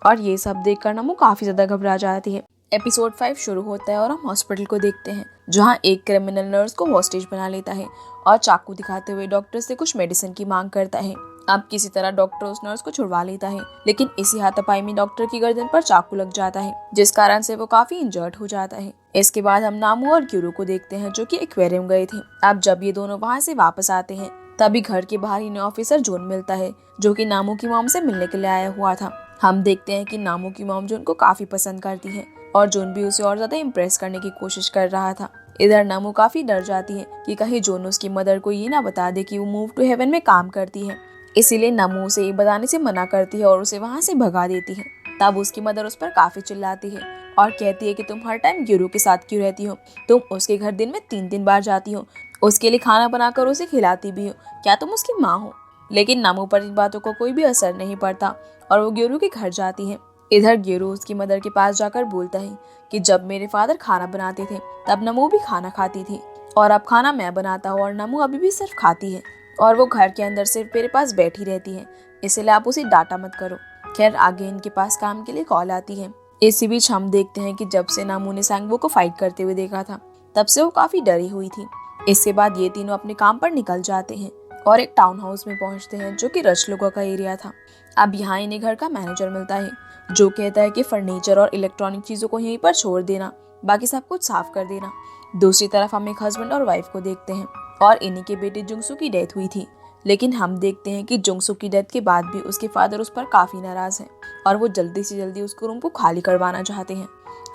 और ये सब देखकर नमू काफ़ी ज़्यादा घबरा जाती है। एपिसोड 5 शुरू होता है और हम हॉस्पिटल को देखते हैं जहां एक क्रिमिनल नर्स को हॉस्टेज बना लेता है और चाकू दिखाते हुए डॉक्टर से कुछ मेडिसिन की मांग करता है। अब किसी तरह डॉक्टर उस नर्स को छुड़वा लेता है, लेकिन इसी हाथापाई में डॉक्टर की गर्दन पर चाकू लग जाता है जिस कारण से वो काफी इंजर्ड हो जाता है। इसके बाद हम नामू और ग्यूरो को देखते हैं जो कि एक्वेरियम गए थे। अब जब ये दोनों वहाँ से वापस आते हैं तभी घर के बाहर इन्हें ऑफिसर जोन मिलता है जो कि नामू की मॉम से मिलने के लिए आया हुआ था। हम देखते हैं कि नामू की मॉम जोन को काफी पसंद करती है और जोन भी उसे और ज्यादा इम्प्रेस करने की कोशिश कर रहा था। इधर नामू काफी डर जाती है कि कहीं जोन उसकी मदर को ये ना बता दे कि वो मूव टू हेवन में काम करती है। इसीलिए नामू उसे ये बताने से मना करती है और उसे वहाँ से भगा देती है। तब उसकी मदर उस पर काफी चिल्लाती है और कहती है कि तुम हर टाइम ग्यूरो के साथ क्यों रहती हो, तुम उसके घर दिन में 3 बार जाती हो, उसके लिए खाना बनाकर उसे खिलाती भी हो, क्या तुम उसकी माँ हो। लेकिन नामू पर इन बातों का कोई भी असर नहीं पड़ता और वो ग्यूरो के घर जाती है। इधर ग्यूरो उसकी मदर के पास जाकर बोलता है कि जब मेरे फादर खाना बनाते थे तब नमू भी खाना खाती थी और अब खाना मैं बनाता हूँ और नमू अभी भी सिर्फ खाती है और वो घर के अंदर सिर्फ मेरे पास बैठी रहती है, इसलिए आप उसे डांटा मत करो। खैर आगे इनके पास काम के लिए कॉल आती है। इसी बीच हम देखते हैं कि जब से नामू ने सांगवू को फाइट करते हुए देखा था तब से वो काफी डरी हुई थी। इसके बाद ये तीनों अपने काम पर निकल जाते हैं और एक टाउन हाउस में पहुंचते हैं जो कि रच लोगों का एरिया था। अब यहाँ इन्हें घर का मैनेजर मिलता है जो कहता है कि फर्नीचर और इलेक्ट्रॉनिक चीजों को यहीं पर छोड़ देना, बाकी सब कुछ साफ कर देना। दूसरी तरफ हम एक हस्बैंड और वाइफ को देखते हैं और इन्हीं के बेटे जुंगसू की डेथ हुई थी, लेकिन हम देखते हैं कि जुंगसू की डेथ के बाद भी उसके फादर उस पर काफी नाराज हैं और वो जल्दी से जल्दी उसको रूम को खाली करवाना चाहते हैं।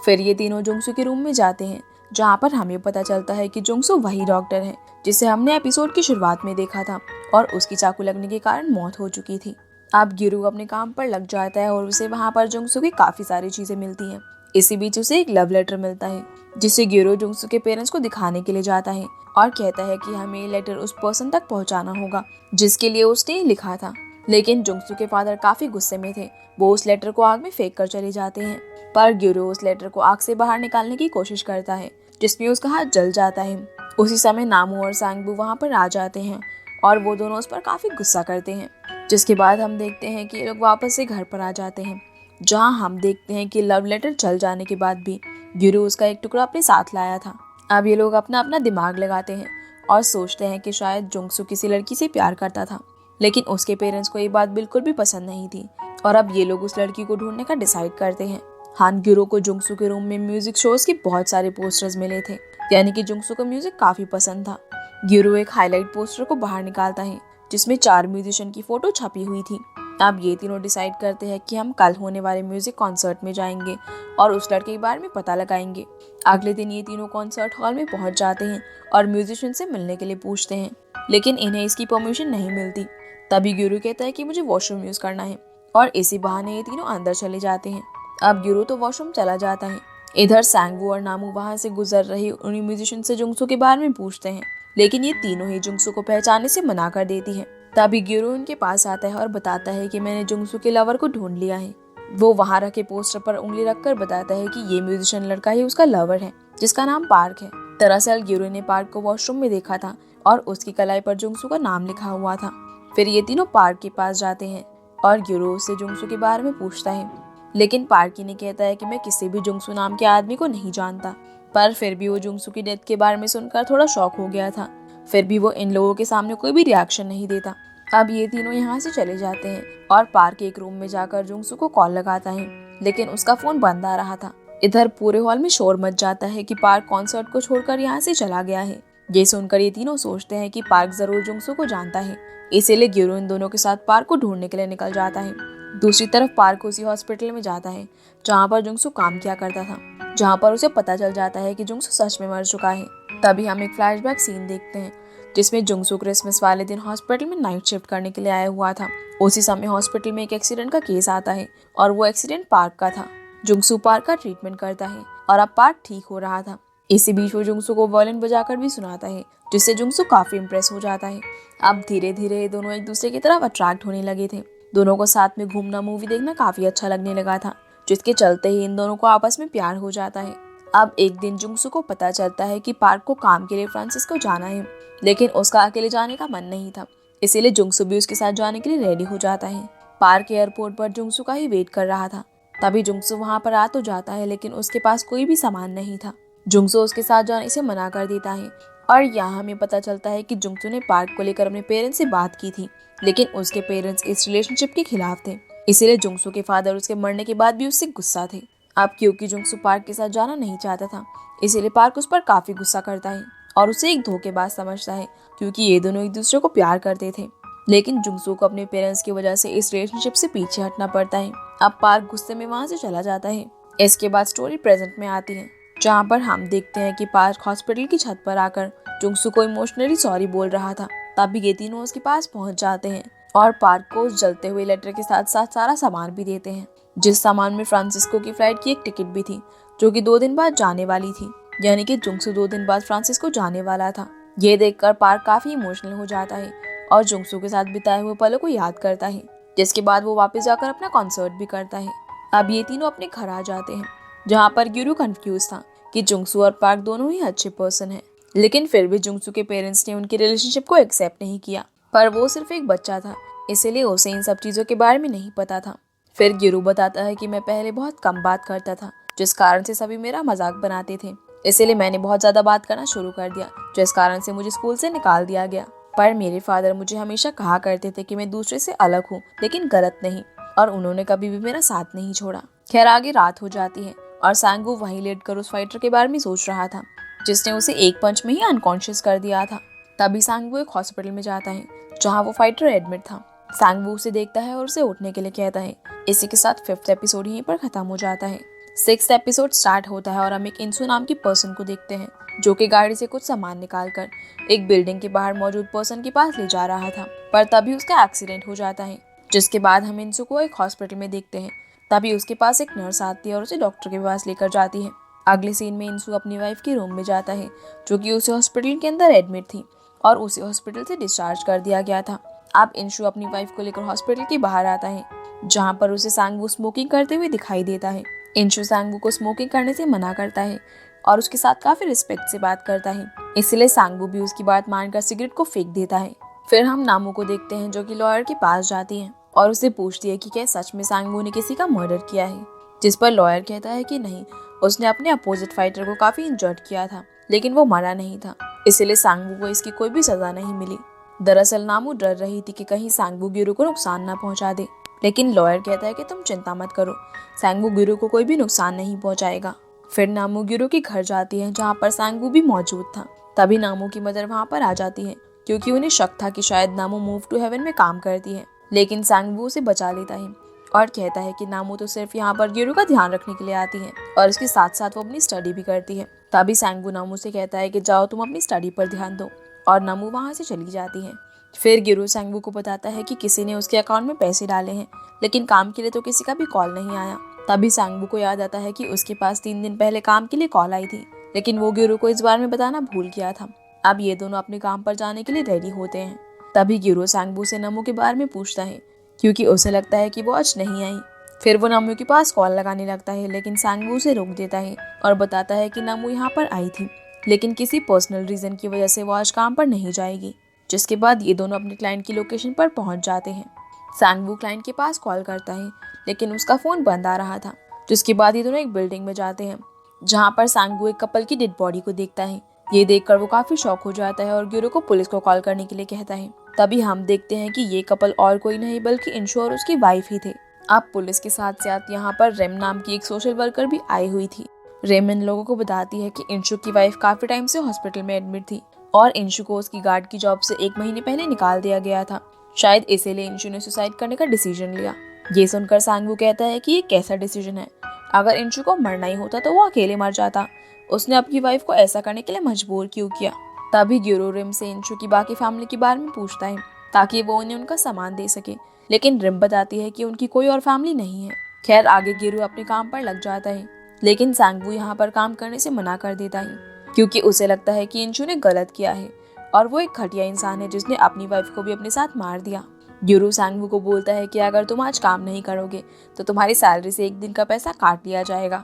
फिर ये तीनों जुंगसू के रूम में जाते हैं जहाँ पर हमें पता चलता है कि जुंगसू वही डॉक्टर है जिसे हमने एपिसोड की शुरुआत में देखा था और उसकी चाकू लगने के कारण मौत हो चुकी थी। अब गिरू अपने काम पर लग जाता है और उसे वहाँ पर जुंगसू की काफी सारी चीजें मिलती हैं। इसी बीच उसे एक लव लेटर मिलता है जिसे गिरो जुंगसू के पेरेंट्स को दिखाने के लिए जाता है और कहता है कि हमें ये लेटर उस पर्सन तक पहुंचाना होगा जिसके लिए उसने लिखा था। लेकिन जुंगसू के फादर काफी गुस्से में थे, वो उस लेटर को आग में फेंक कर चले जाते हैं, पर गिरो उस लेटर को आग से बाहर निकालने की कोशिश करता है जिसमें उसका हाथ जल जाता है। उसी समय नामू और सांगबू वहाँ पर आ जाते हैं और वो दोनों उस पर काफी गुस्सा करते हैं, जिसके बाद हम देखते हैं कि ये लोग वापस से घर पर आ जाते हैं जहाँ हम देखते हैं कि लव लेटर जल जाने के बाद भी गिरू उसका एक टुकड़ा अपने साथ लाया था। अब ये लोग अपना अपना दिमाग लगाते हैं और सोचते हैं कि शायद जुंगसू किसी लड़की से प्यार करता था, लेकिन उसके पेरेंट्स को ये बात बिल्कुल भी पसंद नहीं थी और अब ये लोग उस लड़की को ढूंढने का डिसाइड करते हैं। हान ग्यूरो को जुंगसू के रूम में म्यूजिक शोज के बहुत सारे पोस्टर्स मिले थे, यानी कि जुंगसू को म्यूजिक काफी पसंद था। ग्यूरो एक हाईलाइट पोस्टर को बाहर निकालता है जिसमें 4 म्यूजिशियन की फोटो छपी हुई थी। अब ये तीनों डिसाइड करते हैं कि हम कल होने वाले म्यूजिक कॉन्सर्ट में जाएंगे और उस लड़के के बारे में पता लगाएंगे। अगले दिन ये तीनों कॉन्सर्ट हॉल में पहुंच जाते हैं और म्यूजिशियन से मिलने के लिए पूछते हैं, लेकिन इन्हें इसकी परमिशन नहीं मिलती। तभी ग्यूरो कहता है कि मुझे वॉशरूम यूज करना है और इसी बहाने ये तीनों अंदर चले जाते हैं। अब ग्यूरो तो वॉशरूम चला जाता है। इधर सांगवू और नामू वहां से गुजर रही उन्हीं म्यूजिशियन से जुंगसू के बारे में पूछते हैं, लेकिन ये तीनों ही जुंगसू को पहचानने से मना कर देती है। तभी ग्यूरो उनके पास आता है और बताता है कि मैंने जुंगसू के लवर को ढूंढ लिया है। वो वहां रखे पोस्टर पर उंगली रखकर बताता है कि ये म्यूजिशियन लड़का ही उसका लवर है, जिसका नाम पार्क है। दरअसल ग्यूरो ने पार्क को वॉशरूम में देखा था और उसकी कलाई पर जुंगसू का नाम लिखा हुआ था। फिर ये तीनों पार्क के पास जाते हैं और ग्यूरो उससे जुंगसू के बारे में पूछता है, लेकिन पार्की ने कहता है कि मैं किसी भी जुंगसू नाम के आदमी को नहीं जानता। पर फिर भी वो जुंगसू की डेथ के बारे में सुनकर थोड़ा शॉक हो गया था। फिर भी वो इन लोगों के सामने कोई भी रिएक्शन नहीं देता। अब ये तीनों यहाँ से चले जाते हैं और पार्क के एक रूम में जाकर जुंगसू को कॉल लगाता है, लेकिन उसका फोन बंद आ रहा था। इधर पूरे हॉल में शोर मच जाता है कि पार्क कॉन्सर्ट को छोड़कर यहाँ से चला गया है। ये सुनकर ये तीनों सोचते हैं कि पार्क जरूर जुंगसू को जानता है, इसीलिए ग्यूरो इन दोनों के साथ पार्क को ढूंढने के लिए निकल जाता है। दूसरी तरफ पार्क उसी हॉस्पिटल में जाता है जहाँ पर जुंगसू काम किया करता था, जहाँ पर उसे पता चल जाता है कि जुंगसू सच में मर चुका है। तभी हम एक फ्लैशबैक सीन देखते हैं जिसमें जुंगसू क्रिसमस वाले दिन हॉस्पिटल में नाइट शिफ्ट करने के लिए आया हुआ था। उसी समय हॉस्पिटल में एक एक्सीडेंट का केस आता है और वो एक्सीडेंट पार्क का था। जुंगसू पार्क का ट्रीटमेंट करता है और अब पार्क ठीक हो रहा था। इसी बीच वो जुंगसू को वायलिन बजाकर भी सुनाता है, जिससे जुंगसू काफी इम्प्रेस हो जाता है। अब धीरे धीरे दोनों एक दूसरे की तरफ अट्रैक्ट होने लगे थे। दोनों को साथ में घूमना, मूवी देखना काफी अच्छा लगने लगा था, जिसके चलते ही इन दोनों को आपस में प्यार हो जाता है। अब एक दिन जुंगसू को पता चलता है कि पार्क को काम के लिए फ्रांसिस्को जाना है, लेकिन उसका अकेले जाने का मन नहीं था, इसीलिए जुंगसू भी उसके साथ जाने के लिए रेडी हो जाता है। पार्क एयरपोर्ट पर जुंगसू का ही वेट कर रहा था। तभी जुंगसू वहां पर आ तो जाता है, लेकिन उसके पास कोई भी सामान नहीं था। जुंगसू उसके साथ जाने से मना कर देता है और यहाँ हमें पता चलता है कि जुंगसू ने पार्क को लेकर अपने पेरेंट्स से बात की थी, लेकिन उसके पेरेंट्स इस रिलेशनशिप के खिलाफ थे, इसीलिए जुंगसू के फादर उसके मरने के बाद भी उससे गुस्सा थे। अब क्योंकि जुंगसू पार्क के साथ जाना नहीं चाहता था, इसीलिए पार्क उस पर काफी गुस्सा करता है और उसे एक धोखेबाज समझता है, क्योंकि ये दोनों एक दूसरे को प्यार करते थे। लेकिन जुंगसू को अपने पेरेंट्स की वजह से इस रिलेशनशिप से पीछे हटना पड़ता है। अब पार्क गुस्से में वहां से चला जाता है। इसके बाद स्टोरी प्रेजेंट में आती है, जहाँ पर हम देखते हैं कि पार्क हॉस्पिटल की छत पर आकर जुंगसू को इमोशनली सॉरी बोल रहा था। तभी ये तीनों उसके पास पहुंच जाते हैं और पार्क को उस जलते हुए लेटर के साथ साथ सारा सामान भी देते हैं, जिस सामान में फ्रांसिस्को की फ्लाइट की एक टिकट भी थी, जो कि 2 दिन बाद जाने वाली थी, यानी कि जुंगसू 2 दिन बाद फ्रांसिस्को जाने वाला था। ये देखकर पार्क काफी इमोशनल हो जाता है और जुंगसू के साथ बिताए हुए पलों को याद करता है, जिसके बाद वो वापस जाकर अपना कॉन्सर्ट भी करता है। अब ये तीनों अपने घर आ जाते हैं, जहाँ पर ग्यूरो कंफ्यूज था कि जुंगसू और पार्क दोनों ही अच्छे पर्सन हैं, लेकिन फिर भी जुंगसू के पेरेंट्स ने उनकी रिलेशनशिप को एक्सेप्ट नहीं किया। पर वो सिर्फ एक बच्चा था, इसीलिए उसे इन सब चीजों के बारे में नहीं पता था। फिर ग्यूरो बताता है कि मैं पहले बहुत कम बात करता था, जिस कारण से सभी मेरा मजाक बनाते थे, इसीलिए मैंने बहुत ज्यादा बात करना शुरू कर दिया, जिस कारण से मुझे स्कूल से निकाल दिया गया। पर मेरे फादर मुझे हमेशा कहा करते थे कि मैं दूसरे से अलग हूँ, लेकिन गलत नहीं, और उन्होंने कभी भी मेरा साथ नहीं छोड़ा। खैर आगे रात हो जाती है और सांगू वहीं लेटकर उस फाइटर के बारे में सोच रहा था, जिसने उसे एक पंच में ही अनकॉन्शियस कर दिया था। तभी सांगू एक हॉस्पिटल में जाता है, जहाँ वो फाइटर एडमिट था। सांगवू उसे देखता है और उसे उठने के लिए कहता है। इसी के साथ 5th एपिसोड यहीं पर खत्म हो जाता है। 6th एपिसोड स्टार्ट होता है और हम एक इंसू नाम की पर्सन को देखते हैं, जो कि गाड़ी से कुछ सामान निकालकर एक बिल्डिंग के बाहर मौजूद पर्सन के पास ले जा रहा था, पर तभी उसका एक्सीडेंट हो जाता है, जिसके बाद हम इंसू को एक हॉस्पिटल में देखते हैं। तभी उसके पास एक नर्स आती है और उसे डॉक्टर के पास लेकर जाती है। अगले सीन में इंसू अपनी वाइफ के रूम में जाता है, जो कि उसे हॉस्पिटल के अंदर एडमिट थी और उसे हॉस्पिटल से डिस्चार्ज कर दिया गया था। अब इंशु अपनी वाइफ को लेकर हॉस्पिटल के बाहर आता है, जहाँ पर उसे सांगवू स्मोकिंग करते हुए दिखाई देता है। इंशु सांगवू को स्मोकिंग करने से मना करता है और उसके साथ काफी रिस्पेक्ट से बात करता है, इसलिए सांगवू भी उसकी बात मानकर सिगरेट को फेंक देता है। फिर हम नामू को देखते हैं, जो कि लॉयर के पास जाती है और उसे पूछती है कि क्या सच में सांगवू ने किसी का मर्डर किया है, जिस पर लॉयर कहता है कि नहीं, उसने अपने अपोजिट फाइटर को काफी इंजर्ड किया था, लेकिन वो मरा नहीं था, इसलिए सांगवू को इसकी कोई भी सजा नहीं मिली। दरअसल नामू डर रही थी कि कहीं सांगवू ग्यूरो को नुकसान ना पहुंचा दे, लेकिन लॉयर कहता है कि तुम चिंता मत करो, सांगवू गिरो को कोई भी नुकसान नहीं पहुंचाएगा। फिर नामू गिरो के घर जाती है जहाँ पर सांगवू भी मौजूद था। तभी नामू की मदर वहाँ पर आ जाती है क्योंकि उन्हें शक था कि शायद नामू मूव टू हेवन में काम करती है, लेकिन सांगवू उसे बचा लेता है और कहता है कि नामू तो सिर्फ यहाँ पर गिरो का ध्यान रखने के लिए आती है और इसके साथ साथ वो अपनी स्टडी भी करती है। तभी सांगवू नामू से कहता है कि जाओ तुम अपनी स्टडी पर ध्यान दो, और नामू वहाँ से चली जाती है। फिर गिरो सांगवू को बताता है कि किसी ने उसके अकाउंट में पैसे डाले हैं, लेकिन काम के लिए तो किसी का भी कॉल नहीं आया। तभी सांगवू को याद आता है कि उसके पास 3 दिन पहले काम के लिए कॉल आई थी, लेकिन वो गिरो को इस बारे में बताना भूल गया था। अब ये दोनों अपने काम पर जाने के लिए रेडी होते हैं। तभी गिरो सांगवू से नामू के बारे में पूछता है क्योंकि उसे लगता है कि वो आज नहीं आई। फिर वो नामू के पास कॉल लगाने लगता है, लेकिन सांगवू उसे रोक देता है और बताता है कि नामू यहाँ पर आई थी, लेकिन किसी पर्सनल रीजन की वजह से वो आज काम पर नहीं जाएगी। जिसके बाद ये दोनों अपने क्लाइंट की लोकेशन पर पहुंच जाते हैं। सांगवू क्लाइंट के पास कॉल करता है, लेकिन उसका फोन बंद आ रहा था। जिसके बाद ये दोनों एक बिल्डिंग में जाते हैं जहाँ पर सांगवू एक कपल की डेड बॉडी को देखता है। ये देखकर वो काफी शॉक हो जाता है और गिरो को पुलिस को कॉल करने के लिए कहता है। तभी हम देखते हैं कि ये कपल और कोई नहीं बल्कि इंशु और उसकी वाइफ ही थे। अब पुलिस के साथ साथ यहाँ पर रेम नाम की एक सोशल वर्कर भी आई हुई थी। रेम इन लोगों को बताती है कि इंशु की वाइफ काफी टाइम से हॉस्पिटल में एडमिट थी और इंशु को उसकी गार्ड की जॉब से 1 महीने पहले निकाल दिया गया था। शायद इसीलिए इंशु ने सुसाइड करने का डिसीजन लिया। ये सुनकर सांगवू कहता है कि ये कैसा डिसीजन है, अगर इंशु को मरना ही होता तो वो अकेले मर जाता, उसने अपनी वाइफ को ऐसा करने के लिए मजबूर क्यों किया। तभी गिरो रिम से इंशु की बाकी फैमिली के बारे में पूछता है ताकि वो उन्हें उनका सामान दे सके, लेकिन रिम बताती है कि उनकी कोई और फैमिली नहीं है। खैर आगे गिरो अपने काम पर लग जाता है, लेकिन सांगवू यहाँ पर काम करने से मना कर देता है क्योंकि उसे लगता है कि इंशु ने गलत किया है और वो एक घटिया इंसान है जिसने अपनी वाइफ को भी अपने साथ मार दिया। गिरो सांगवू को बोलता है कि अगर तुम आज काम नहीं करोगे तो तुम्हारी सैलरी से 1 दिन का पैसा काट लिया जाएगा।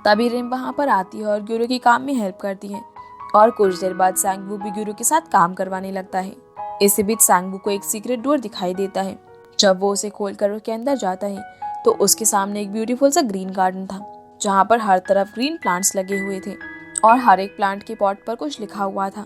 तभी रिम वहाँ पर आती है और गिरो की काम में हेल्प करती है और कुछ देर बाद सांगवू भी गिरो के साथ काम करवाने लगता है। इसी बीच सांगवू को एक सीक्रेट डोर दिखाई देता है। जब वो उसे खोलकर उसके अंदर जाता है तो उसके सामने एक ब्यूटीफुल सा ग्रीन गार्डन था जहाँ पर हर तरफ ग्रीन प्लांट्स लगे हुए थे और हर एक प्लांट के पॉट पर कुछ लिखा हुआ था,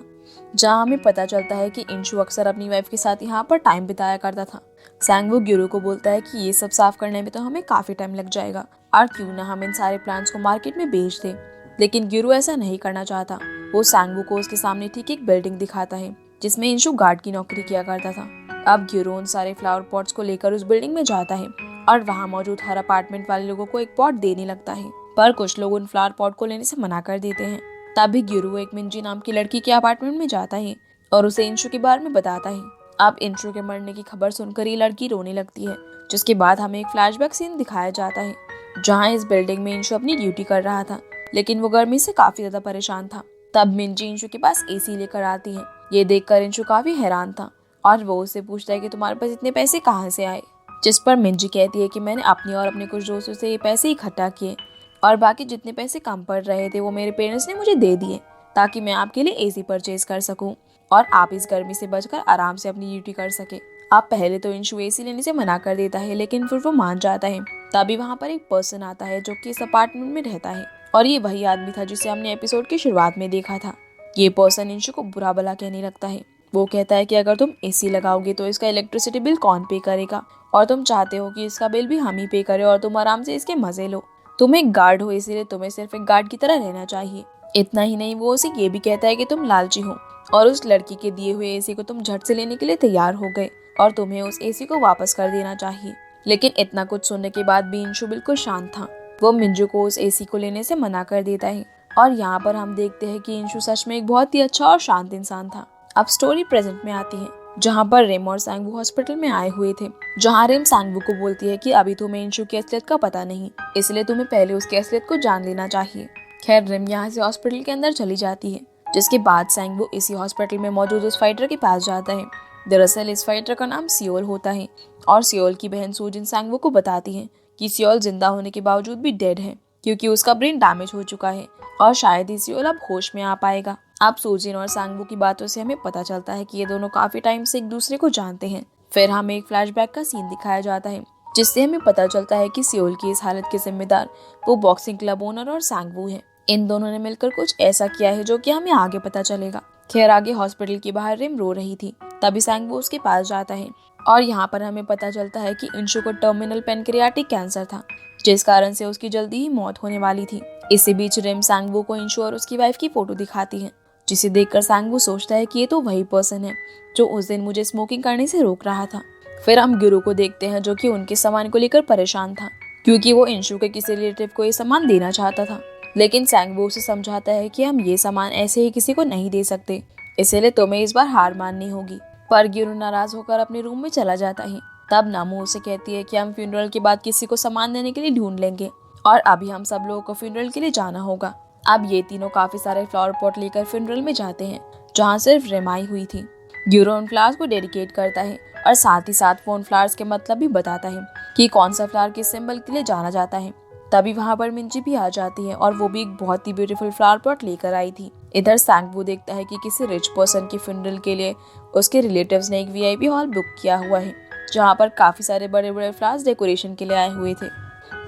जहाँ हमें पता चलता है कि इंशु अक्सर अपनी वाइफ के साथ यहाँ पर टाइम बिताया करता था। सांगवू गिरो को बोलता है कि ये सब साफ करने में तो हमें काफी टाइम लग जाएगा और क्यों ना हम इन सारे प्लांट्स को मार्केट में बेच दें, लेकिन गिरो ऐसा नहीं करना चाहता। वो सांगवू को उसके सामने ठीक एक बिल्डिंग दिखाता है जिसमें इंशु गार्ड की नौकरी किया करता था। अब गिरो उन सारे फ्लावर पॉट्स को लेकर उस बिल्डिंग में जाता है और वहाँ मौजूद हर अपार्टमेंट वाले लोगों को एक पॉट देने लगता है, पर कुछ लोग उन फ्लावर पॉट को लेने से मना कर देते हैं। तभी गिरो एक मिंजी नाम की लड़की के अपार्टमेंट में जाता है और उसे इंशु के बारे में बताता है। अब इंशु के मरने की खबर सुनकर ये लड़की रोने लगती है, जिसके बाद हमें एक फ्लैशबैक सीन दिखाया जाता है जहाँ इस बिल्डिंग में इंशु अपनी ड्यूटी कर रहा था, लेकिन वो गर्मी से काफी ज्यादा परेशान था। तब मिंजी इंशु के पास एसी लेकर आती है। ये देखकर इंशु काफी हैरान था और वो उससे पूछता है कि तुम्हारे पास इतने पैसे कहाँ से आए, जिस पर मिंजी कहती है कि मैंने अपनी और अपने कुछ दोस्तों से ये पैसे इकट्ठा किए और बाकी जितने पैसे कम पड़ रहे थे वो मेरे पेरेंट्स ने मुझे दे दिए ताकि मैं आपके लिए एसी परचेज कर सकूं और आप इस गर्मी से बचकर आराम से अपनी ड्यूटी कर सके। आप पहले तो इंशु एसी लेने से मना कर देता है, लेकिन फिर वो मान जाता है। तभी वहाँ पर एक पर्सन आता है जो कि इस अपार्टमेंट में रहता है और ये वही आदमी था जिसे हमने एपिसोड की शुरुआत में देखा था। ये पर्सन इंशु को बुरा भला कहने लगता है। वो कहता है कि अगर तुम एसी लगाओगे तो इसका इलेक्ट्रिसिटी बिल कौन पे करेगा, और तुम चाहते हो कि इसका बिल भी हम ही पे करें और तुम आराम से इसके मजे लो। तुम एक गार्ड हो, इसीलिए तुम्हें सिर्फ एक गार्ड की तरह रहना चाहिए। इतना ही नहीं, वो उसे ये भी कहता है कि तुम लालची हो और उस लड़की के दिए हुए एसी को तुम झट से लेने के लिए तैयार हो गए और तुम्हें उस एसी को वापस कर देना चाहिए। लेकिन इतना कुछ सुनने के बाद भी इंशु बिल्कुल शांत था। वो मिंजू को उस एसी को लेने से मना कर देता है और यहाँ पर हम देखते हैं कि इंशु सच में एक बहुत ही अच्छा और शांत इंसान था। अब स्टोरी प्रेजेंट में आती है जहाँ पर रिम और सांगवू हॉस्पिटल में आए हुए थे, जहाँ रिम सांगवू को बोलती है कि अभी तुम्हें इंशु की असलियत का पता नहीं, इसलिए तुम्हें पहले उसकी असलियत को जान लेना चाहिए। खैर रिम यहाँ से हॉस्पिटल के अंदर चली जाती है, जिसके बाद सांगवू इसी हॉस्पिटल में मौजूद उस फाइटर के पास जाता है। दरअसल इस फाइटर का नाम सियोल होता है और सियोल की बहन सूजिन सांगवू को बताती है कि सियोल जिंदा होने के बावजूद भी डेड है क्योंकि उसका ब्रेन डैमेज हो चुका है और शायद ही सियोल अब होश में आ पाएगा। अब सूजिन और सांगवू की बातों से हमें पता चलता है कि ये दोनों काफी टाइम से एक दूसरे को जानते हैं। फिर हमें एक फ्लैशबैक का सीन दिखाया जाता है जिससे हमें पता चलता है कि सियोल की इस हालत के जिम्मेदार वो बॉक्सिंग क्लब ओनर और सांगवू है। इन दोनों ने मिलकर कुछ ऐसा किया है जो कि हमें आगे पता चलेगा। खैर आगे हॉस्पिटल के बाहर रिम रो रही थी, तभी सांगवू उसके पास जाता है और यहाँ पर हमें पता चलता है कि इंशु को टर्मिनल पैनक्रियाटिक कैंसर था, जिस कारण से उसकी जल्दी ही मौत होने वाली थी। इसी बीच रिम सांगवू को इंशु और उसकी वाइफ की फोटो दिखाती है, जिसे देखकर सांगवू सोचता है कि ये तो वही पर्सन है जो उस दिन मुझे स्मोकिंग करने से रोक रहा था। फिर हम गिरू को देखते हैं, जो कि उनके सामान को लेकर परेशान था, क्योंकि वो इंशु के किसी रिलेटिव को ये सामान देना चाहता था। लेकिन सांगवू उसे समझाता है कि हम ये सामान ऐसे ही किसी को नहीं दे सकते, इसलिए तुम्हें इस बार हार माननी होगी। पर गिरू नाराज होकर अपने रूम में चला जाता है। तब नामू उसे कहती है कि हम फ्यूनरल के बाद किसी को सामान देने के लिए ढूंढ लेंगे, और अभी हम सब लोगों को फ्यूनरल के लिए जाना होगा। अब ये तीनों काफी सारे फ्लावर पॉट लेकर फ्यूनरल में जाते हैं, जहाँ सिर्फ रिम आई हुई थी। गिरू उन फ्लावर्स को डेडिकेट करता है और साथ ही साथ वो उन फ्लावर्स के मतलब भी बताता है कि कौन सा फ्लावर किस सिंबल के लिए जाना जाता है। तभी वहाँ पर मिंजी भी आ जाती है और वो भी एक बहुत ही ब्यूटीफुल फ्लावर पॉट लेकर आई थी। इधर सांगवू देखता है कि किसी रिच पर्सन की फ्यूनरल के लिए उसके रिलेटिव्स ने एक वीआईपी हॉल बुक किया हुआ है, जहाँ पर काफी सारे बड़े बड़े फ्लावर्स डेकोरेशन के लिए आए हुए थे।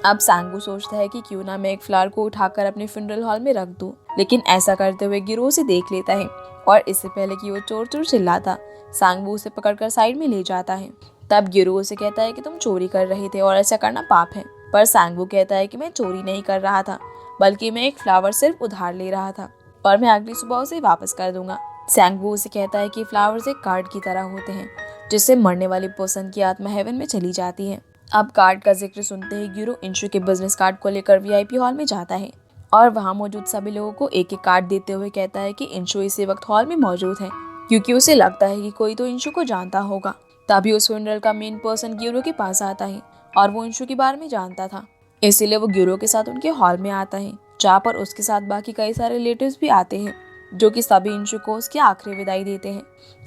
अब सांगवू सोचता है कि क्यों ना मैं एक फ्लावर को उठाकर अपने फ्यूनरल हॉल में रख दूं, लेकिन ऐसा करते हुए गिरू उसे देख लेता है और इससे पहले कि वो चोर चोर चिल्लाता, सांगवू उसे पकड़कर साइड में ले जाता है। तब गिरू उसे कहता है कि तुम चोरी कर रहे थे और ऐसा करना पाप है। पर सांगवू कहता है कि मैं चोरी नहीं कर रहा था, बल्कि मैं एक फ्लावर सिर्फ उधार ले रहा था और मैं अगली सुबह उसे वापस कर दूंगा। सांगवू उसे कहता है कि फ्लावर्स एक कार्ड की तरह होते हैं, जिससे मरने वाली पर्सन की आत्मा हेवन में चली जाती है। अब कार्ड का जिक्र सुनते ही गिरू इंशु के बिजनेस कार्ड को लेकर वीआईपी हॉल में जाता है और वहाँ मौजूद सभी लोगों को एक एक कार्ड देते हुए कहता है कि इंशु इसी वक्त हॉल में मौजूद है, क्योंकि उसे लगता है कि कोई तो इंशु को जानता होगा। तभी उस फ्यूनरल का मेन पर्सन गिरू के पास आता है और वो इंशु के बारे में जानता था, इसीलिए वो गिरू के साथ उनके हॉल में आता है, जहाँ पर उसके साथ बाकी कई सारे रिलेटिव्स भी आते हैं, जो कि सभी इंशु को उसकी आखिरी विदाई देते हैं।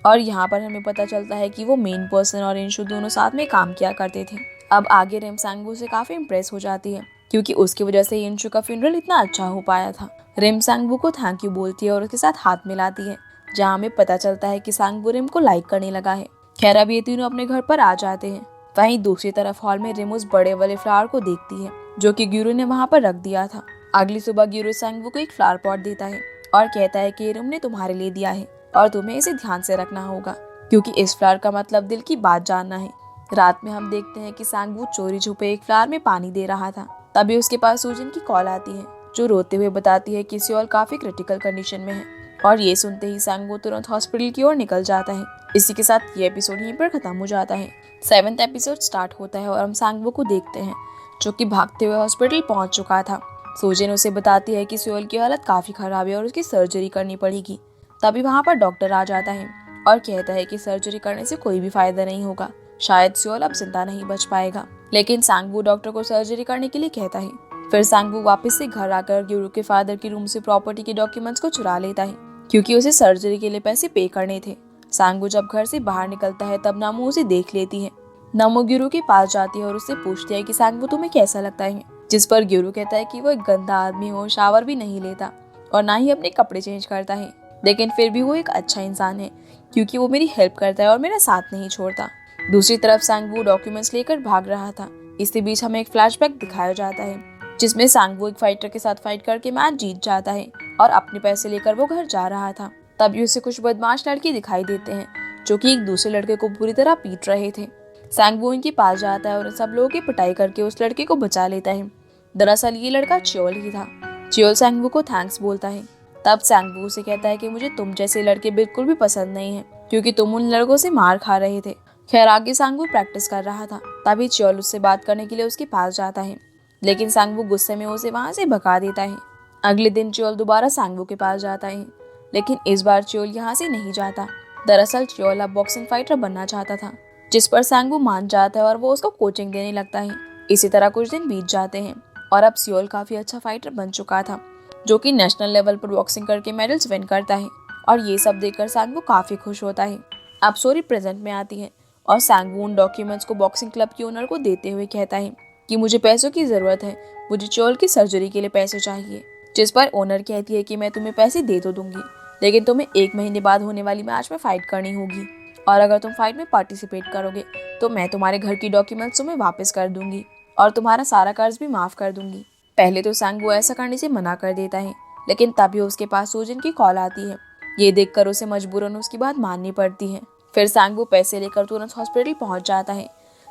और यहाँ पर हमें पता चलता है कि वो मेन पर्सन और इंशु दोनों साथ में काम किया करते थे। अब आगे रिम सांगवू से काफी इम्प्रेस हो जाती है, क्योंकि उसकी वजह से इंशु का फ्यूनरल इतना अच्छा हो पाया था। रिम सांगवू को थैंक यू बोलती है और उसके साथ हाथ मिलाती है, जहाँ हमें पता चलता है कि सांगवू रिम को लाइक करने लगा है। खैर अब ये तीनों अपने घर पर आ जाते हैं। वहीं दूसरी तरफ हॉल में रिम उस बड़े वाले फ्लावर को देखती है, जो कि गिरू ने वहाँ पर रख दिया था। अगली सुबह गिरू सांगवू को एक फ्लावर पॉट देता है और कहता है कि रिम ने तुम्हारे लिए दिया है और तुम्हें इसे ध्यान से रखना होगा, क्योंकि इस फ्लावर का मतलब दिल की बात जानना है। रात में हम देखते हैं कि सांगवू चोरी छुपे एक फ्लावर में पानी दे रहा था। तभी उसके पास सूजन की कॉल आती है, जो रोते हुए बताती है कि सियोल काफी क्रिटिकल कंडीशन में है, और ये सुनते ही सांगवू तुरंत हॉस्पिटल की ओर निकल जाता है। इसी के साथ ये एपिसोड यहीं पर खत्म हो जाता है। 7वां एपिसोड स्टार्ट होता है और हम सांगवू को देखते हैं, जो कि भागते हुए हॉस्पिटल पहुंच चुका था। सूजन उसे बताती है कि सियोल की हालत काफी खराब है और उसकी सर्जरी करनी पड़ेगी। तभी वहाँ पर डॉक्टर आ जाता है और कहता है कि सर्जरी करने से कोई भी फायदा नहीं होगा, शायद सियोल अब जिंदा नहीं बच पाएगा। लेकिन सांगवू डॉक्टर को सर्जरी करने के लिए कहता है। फिर सांगवू वापस से घर आकर गिरू के फादर के रूम से प्रॉपर्टी के डॉक्यूमेंट्स को चुरा लेता है, क्योंकि उसे सर्जरी के लिए पैसे पे करने थे। सांगवू जब घर से बाहर निकलता है तब नामू उसे देख लेती है। नामू गिरू के पास जाती है और उससे पूछती है कि सांगवू तुम्हें कैसा लगता है, जिस पर गिरू कहता है कि वो एक गंदा आदमी हो, शावर भी नहीं लेता और ना ही अपने कपड़े चेंज करता है, लेकिन फिर भी वो एक अच्छा इंसान है, क्योंकि वो मेरी हेल्प करता है और मेरा साथ नहीं छोड़ता। दूसरी तरफ सांगवू डॉक्यूमेंट्स लेकर भाग रहा था। इसी बीच हमें एक फ्लैशबैक दिखाया जाता है, जिसमें सांगवू एक फाइटर के साथ फाइट करके मैच जीत जाता है और अपने पैसे लेकर वो घर जा रहा था। तभी उसे कुछ बदमाश लड़के दिखाई देते हैं, जो कि एक दूसरे लड़के को पूरी तरह पीट रहे थे। सांगवू इनके पास जाता है और सब लोगों की पिटाई करके उस लड़के को बचा लेता है। दरअसल ये लड़का चियोल ही था। चियोल सांगवू को थैंक्स बोलता है। तब सांगवू उसे कहता है कि मुझे तुम जैसे लड़के बिल्कुल भी पसंद नहीं है, क्योंकि तुम उन लड़कों से मार खा रहे थे। खैर आगे सांगवू प्रैक्टिस कर रहा था। तभी चियोल उससे बात करने के लिए उसके पास जाता है, लेकिन सांगवू गुस्से में उसे वहां से भगा देता है। अगले दिन चियोल दोबारा सांगवू के पास जाता है, लेकिन इस बार चियोल यहाँ से नहीं जाता। दरअसल चियोल अब बॉक्सिंग फाइटर बनना चाहता था, जिस पर सांगवू मान जाता है और वो उसको कोचिंग देने लगता है। इसी तरह कुछ दिन बीत जाते हैं और अब सियोल काफी अच्छा फाइटर बन चुका था, जो कि नेशनल लेवल पर बॉक्सिंग करके मेडल्स विन करता है, और ये सब देखकर सांगवू काफी खुश होता है। अब स्टोरी प्रेजेंट में आती है और सांगवू उन डॉक्यूमेंट्स को बॉक्सिंग क्लब के ओनर को देते हुए कहता है कि मुझे पैसों की जरूरत है, मुझे चियोल की सर्जरी के लिए पैसे चाहिए। जिस पर ओनर कहती है कि मैं तुम्हें पैसे दे तो दूंगी, लेकिन तुम्हें 1 महीने बाद होने वाली मैच में फाइट करनी होगी, और अगर तुम फाइट में पार्टिसिपेट करोगे तो मैं तुम्हारे घर की डॉक्यूमेंट्स तुम्हें वापस कर दूंगी और तुम्हारा सारा कर्ज भी माफ कर दूंगी। पहले तो सांगवू ऐसा करने से मना कर देता है, लेकिन तभी उसके पास सूजन की कॉल आती है। ये देखकर उसे मजबूरन उसकी बात माननी पड़ती है। फिर सांगवू पैसे लेकर तुरंत हॉस्पिटल पहुंच जाता है,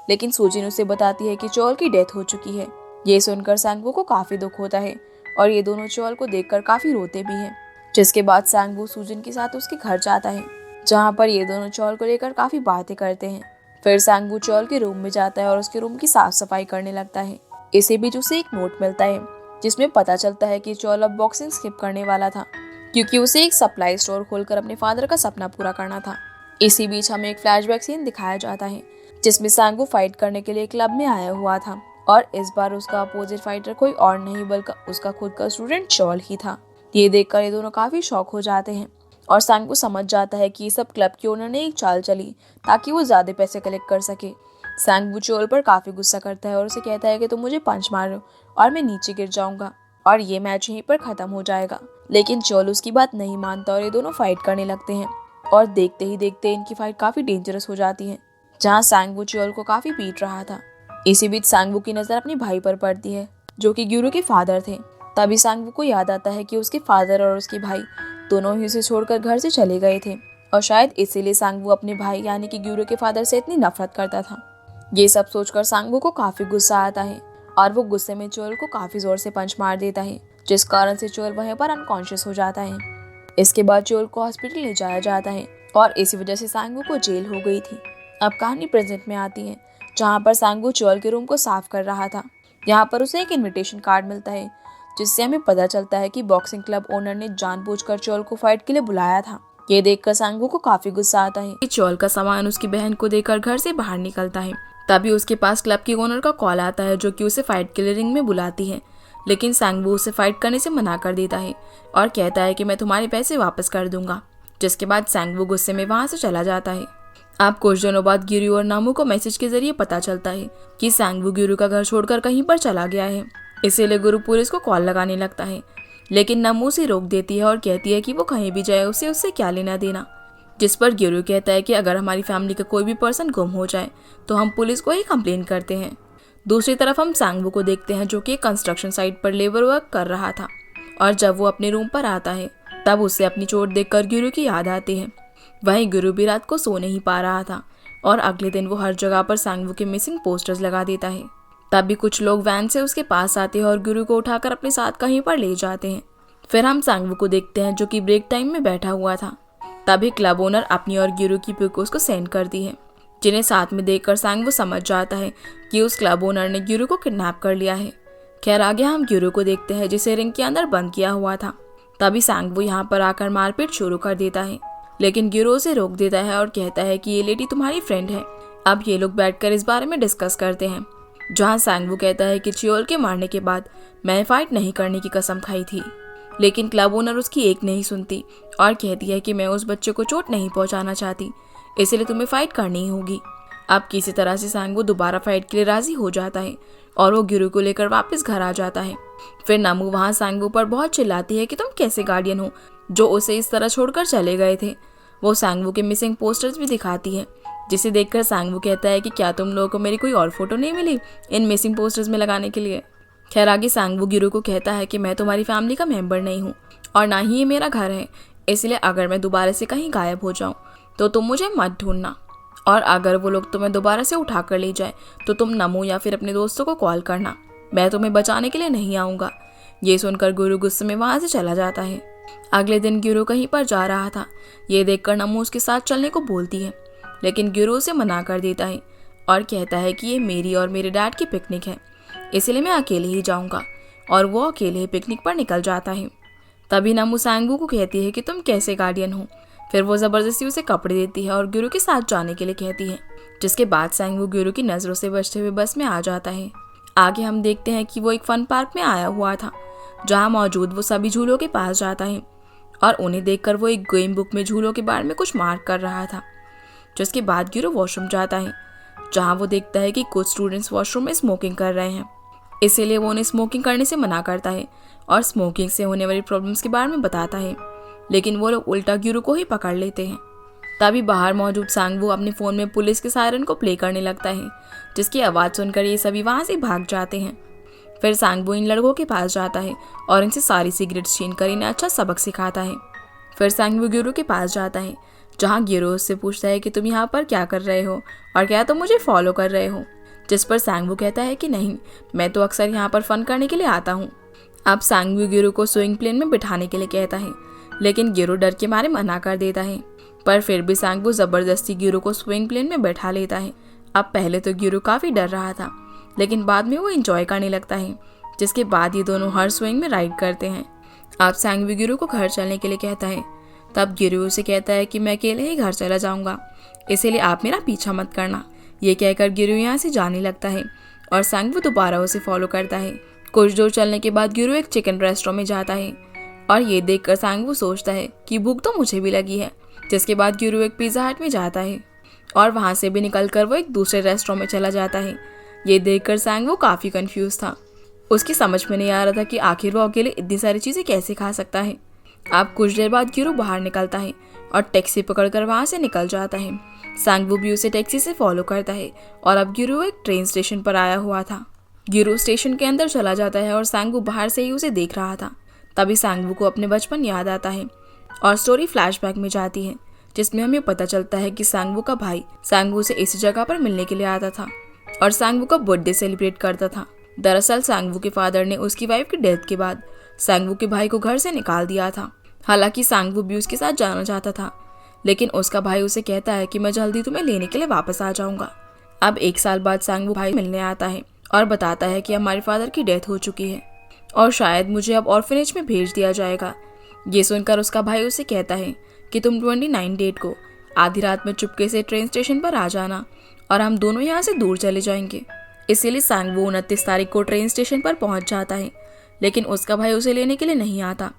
लेकिन सूजिन उसे बताती है कि चोल की डेथ हो चुकी है। ये सुनकर सांगवू को काफी दुख होता है और ये दोनों चोल को देखकर काफी रोते भी हैं। जिसके बाद सांगवू सूजिन के साथ उसके घर जाता है, जहाँ पर ये दोनों चोल को लेकर काफी बातें करते हैं। फिर सांगवू चोल के रूम में जाता है और उसके रूम की साफ सफाई करने लगता है। इसी बीच उसे एक नोट मिलता है जिसमें पता चलता है कि चोल अब बॉक्सिंग स्किप करने वाला था, क्योंकि उसे एक सप्लाई स्टोर खोलकर अपने फादर का सपना पूरा करना था। इसी बीच हमें एक फ्लैशबैक सीन दिखाया जाता है जिसमें सांगवू फाइट करने के लिए क्लब में आया हुआ था और इस बार उसका अपोजिट फाइटर कोई और नहीं बल्कि उसका खुद का स्टूडेंट चोल ही था। ये देखकर ये दोनों काफी शॉक हो जाते हैं और सांगवू समझ जाता है कि ये सब क्लब के ओनर ने एक चाल चली ताकि वो ज्यादा पैसे कलेक्ट कर सके। सांगवू चोल पर काफी गुस्सा करता है और उसे कहता है कि तुम मुझे पंच मारो और मैं नीचे गिर जाऊंगा और ये मैच यहीं पर खत्म हो जाएगा। लेकिन चोल उसकी बात नहीं मानता और ये दोनों फाइट करने लगते हैं और देखते ही देखते इनकी फाइट काफी डेंजरस हो जाती है, जहाँ सांगवू चोल को काफी पीट रहा था। इसी बीच सांगवू की नजर अपने भाई पर पड़ती है जो कि ग्यूरो के फादर थे। तभी सांगवू को याद आता है कि उसके फादर और उसके भाई दोनों ही उसे छोड़कर घर से चले गए थे और शायद इसीलिए सांगवू अपने भाई यानी कि ग्यूरो के फादर से इतनी नफरत करता था। ये सब सोचकर सांगवू को काफी गुस्सा आता है और वो गुस्से में चोल को काफी जोर से पंच मार देता है, जिस कारण से चोल वहीं पर अनकॉन्शियस हो जाता है। इसके बाद चोल को हॉस्पिटल ले जाया जाता है और इसी वजह से सांगवू को जेल हो गई थी। अब कहानी प्रेजेंट में आती है, जहाँ पर सांगवू चोल के रूम को साफ कर रहा था। यहाँ पर उसे एक इनविटेशन कार्ड मिलता है जिससे हमें पता चलता है कि बॉक्सिंग क्लब ओनर ने जानबूझकर चोल को फाइट के लिए बुलाया था। ये देखकर सांगवू को काफी गुस्सा आता है कि चोल का सामान उसकी बहन को देकर घर से बाहर निकलता है। तभी उसके पास क्लब के ओनर का कॉल आता है जो कि उसे फाइट के लिए रिंग में बुलाती है, लेकिन सांगवू उसे फाइट करने से मना कर देता है और कहता है कि मैं तुम्हारे पैसे वापस कर दूंगा। जिसके बाद सांगवू गुस्से में वहां से चला जाता है। अब कुछ दिनों बाद गिरु और नामू को मैसेज के जरिए पता चलता है कि सांगवू गिरु का घर छोड़कर कहीं पर चला गया है। इसीलिए गुरु पुलिस को कॉल लगाने लगता है, लेकिन नामू उसे रोक देती है और कहती है कि वो कहीं भी जाए उसे उससे क्या लेना देना। जिस पर गिरु कहता है कि अगर हमारी फैमिली का कोई भी पर्सन गुम हो जाए तो हम पुलिस को ही कंप्लेन करते हैं। दूसरी तरफ हम सांगवू को देखते हैं जो कि कंस्ट्रक्शन साइट पर लेबर वर्क कर रहा था और जब वो अपने रूम पर आता है तब उसे अपनी चोट देखकर गिरु की याद आती है। वहीं गिरु भी रात को सो नहीं पा रहा था और अगले दिन वो हर जगह पर सांगवू के मिसिंग पोस्टर्स लगा देता है। तभी कुछ लोग वैन से उसके पास आते हैं और गिरु को उठाकर अपने साथ कहीं पर ले जाते हैं। फिर हम सांगवू को देखते हैं जो कि ब्रेक टाइम में बैठा हुआ था। तभी क्लब ओनर अपनी और गिरु की पिक उसको सेंड करती है, जिन्हें साथ में देखकर सांगवू समझ जाता है कि उस क्लब ओनर ने गिरु को किडनैप कर लिया है। खैर आगे हम गिरु को देखते हैं जिसे रिंग के अंदर बंद किया हुआ था। तभी सांगवू यहाँ पर आकर मारपीट शुरू कर देता है, लेकिन गिरु उसे रोक देता है और कहता है कि ये लेडी तुम्हारी फ्रेंड है। अब ये लोग बैठकर इस बारे में डिस्कस करते हैं, जहाँ सांगवू कहता है कि चियोल के मारने के बाद मैं फाइट नहीं करने की कसम खाई थी, लेकिन क्लब ओनर उसकी एक नहीं सुनती और कहती है कि मैं उस बच्चे को चोट नहीं पहुंचाना चाहती, इसलिए तुम्हें फाइट करनी होगी। अब किसी तरह से सांगवू दोबारा फाइट के लिए राजी हो जाता है और वो गिरु को लेकर वापस घर आ जाता है। फिर नामू वहाँ सांगवू पर बहुत चिल्लाती है कि तुम कैसे गार्डियन हो जो उसे इस तरह छोड़कर चले गए थे। वो सांगवू के मिसिंग पोस्टर्स भी दिखाती है, जिसे देखकर सांगवू कहता है कि क्या तुम लोगों को मेरी कोई और फोटो नहीं मिली इन मिसिंग पोस्टर्स में लगाने के लिए। खैर आगे सांगवू गिरु को कहता है कि मैं तुम्हारी फैमिली का मेंबर नहीं हूँ और ना ही ये मेरा घर है, इसलिए अगर मैं दोबारा से कहीं गायब हो जाऊँ तो तुम मुझे मत ढूंढना, और अगर वो लोग तुम्हें दोबारा से उठा कर ले जाए तो तुम नमो या फिर अपने दोस्तों को कॉल करना, मैं तुम्हें बचाने के लिए नहीं आऊँगा। ये सुनकर गिरु गुस्से में वहाँ से चला जाता है। अगले दिन गिरु कहीं पर जा रहा था। ये देखकर नमो उसके साथ चलने को बोलती है, लेकिन गिरु उसे मना कर देता है और कहता है कि ये मेरी और मेरे डैड की पिकनिक है, इसलिए मैं अकेले ही जाऊंगा, और वो अकेले ही पिकनिक पर निकल जाता है। तभी नमो सांगवू को कहती है कि तुम कैसे गार्डियन हो। फिर वो जबरदस्ती उसे कपड़े देती है और गिरु के साथ जाने के लिए कहती है, जिसके बाद सांगवू गिरु की नजरों से बचते हुए बस में आ जाता है। आगे हम देखते हैं कि वो एक फन पार्क में आया हुआ था, जहाँ मौजूद वो सभी झूलों के पास जाता है और उन्हें देखकर वो एक गेम बुक में झूलों के बारे में कुछ मार्क कर रहा था। जिसके बाद गिरु वॉशरूम जाता है, जहाँ वो देखता है कि कुछ स्टूडेंट्स वॉशरूम में स्मोकिंग कर रहे हैं, इसीलिए वो उन्हें स्मोकिंग करने से मना करता है और स्मोकिंग से होने वाली प्रॉब्लम्स के बारे में बताता है, लेकिन वो लोग उल्टा गिरु को ही पकड़ लेते हैं। तभी बाहर मौजूद सांगवू अपने फ़ोन में पुलिस के सायरन को प्ले करने लगता है, जिसकी आवाज़ सुनकर ये सभी वहाँ से भाग जाते हैं। फिर सांगवू इन लड़कों के पास जाता है और इनसे सारी सिगरेट्स छीन कर इन्हें अच्छा सबक सिखाता है। फिर सांगवू गिरु के पास जाता है, जहाँ गिरो उससे पूछता है कि तुम यहाँ पर क्या कर रहे हो और क्या तुम मुझे फॉलो कर रहे हो, जिस पर सांगवू कहता है कि नहीं, मैं तो अक्सर यहाँ पर फन करने के लिए आता हूँ। अब सांगवू गिरो को स्विंग प्लेन में बिठाने के लिए कहता है, लेकिन गिरो डर के मारे मना कर देता है। पर फिर भी सांगवू जबरदस्ती गिरो को स्विंग प्लेन में बैठा लेता है। अब पहले तो गिरो काफी डर रहा था, लेकिन बाद में वो एंजॉय करने लगता है, जिसके बाद ये दोनों हर स्विंग में राइड करते हैं। अब सांगवू गिरो को घर चलने के लिए कहता है। तब गिरो उसे कहता है कि मैं अकेले ही घर चला जाऊंगा, इसीलिए आप मेरा पीछा मत करना। ये कहकर गिरो यहाँ से जाने लगता है और सांगवू दोबारा उसे फॉलो करता है। कुछ दूर चलने के बाद गिरो एक चिकन रेस्टोरेंट में जाता है और ये देखकर सांगवू सोचता है कि भूख तो मुझे भी लगी है। जिसके बाद गिरो एक पिज्जा हट में जाता है और वहाँ से भी निकलकर वो एक दूसरे रेस्टोरेंट में चला जाता है। ये देखकर सांगवू काफ़ी कंफ्यूज था। उसकी समझ में नहीं आ रहा था कि आखिर वो अकेले इतनी सारी चीज़ें कैसे खा सकता है। अब कुछ देर बाद गिरो बाहर निकलता है और टैक्सी पकड़कर वहाँ से निकल जाता है। सांगवू भी उसे टैक्सी से फॉलो करता है और अब गिरो एक ट्रेन स्टेशन पर आया हुआ था। गिरो स्टेशन के अंदर चला जाता है और सांगवू बाहर से ही उसे देख रहा था। तभी सांगवू को अपने बचपन याद आता है और स्टोरी फ्लैशबैक में जाती है, जिसमें हमें पता चलता है कि सांगवू का भाई सांगवू से इसी जगह पर मिलने के लिए आता था और सांगवू का बर्थडे सेलिब्रेट करता था। दरअसल सांगवू के फादर ने उसकी वाइफ की डेथ के बाद सांगवू के भाई को घर से निकाल दिया था। हालांकि सांगवू भी उसके साथ जाना चाहता था, लेकिन उसका भाई उसे कहता है कि मैं जल्दी तुम्हें लेने के लिए वापस आ जाऊंगा। अब 1 साल बाद सांगवू भाई मिलने आता है और बताता है कि हमारे फादर की डेथ हो चुकी है और शायद मुझे अब ऑर्फनेज में भेज दिया जाएगा। ये सुनकर उसका भाई उसे कहता है कि तुम 29 डेट को आधी रात में चुपके से ट्रेन स्टेशन पर आ जाना और हम दोनों यहाँ से दूर चले जाएंगे। इसीलिए सांगवू 29 तारीख को ट्रेन स्टेशन पर पहुंच जाता है, लेकिन उसका भाई उसे लेने के लिए नहीं आता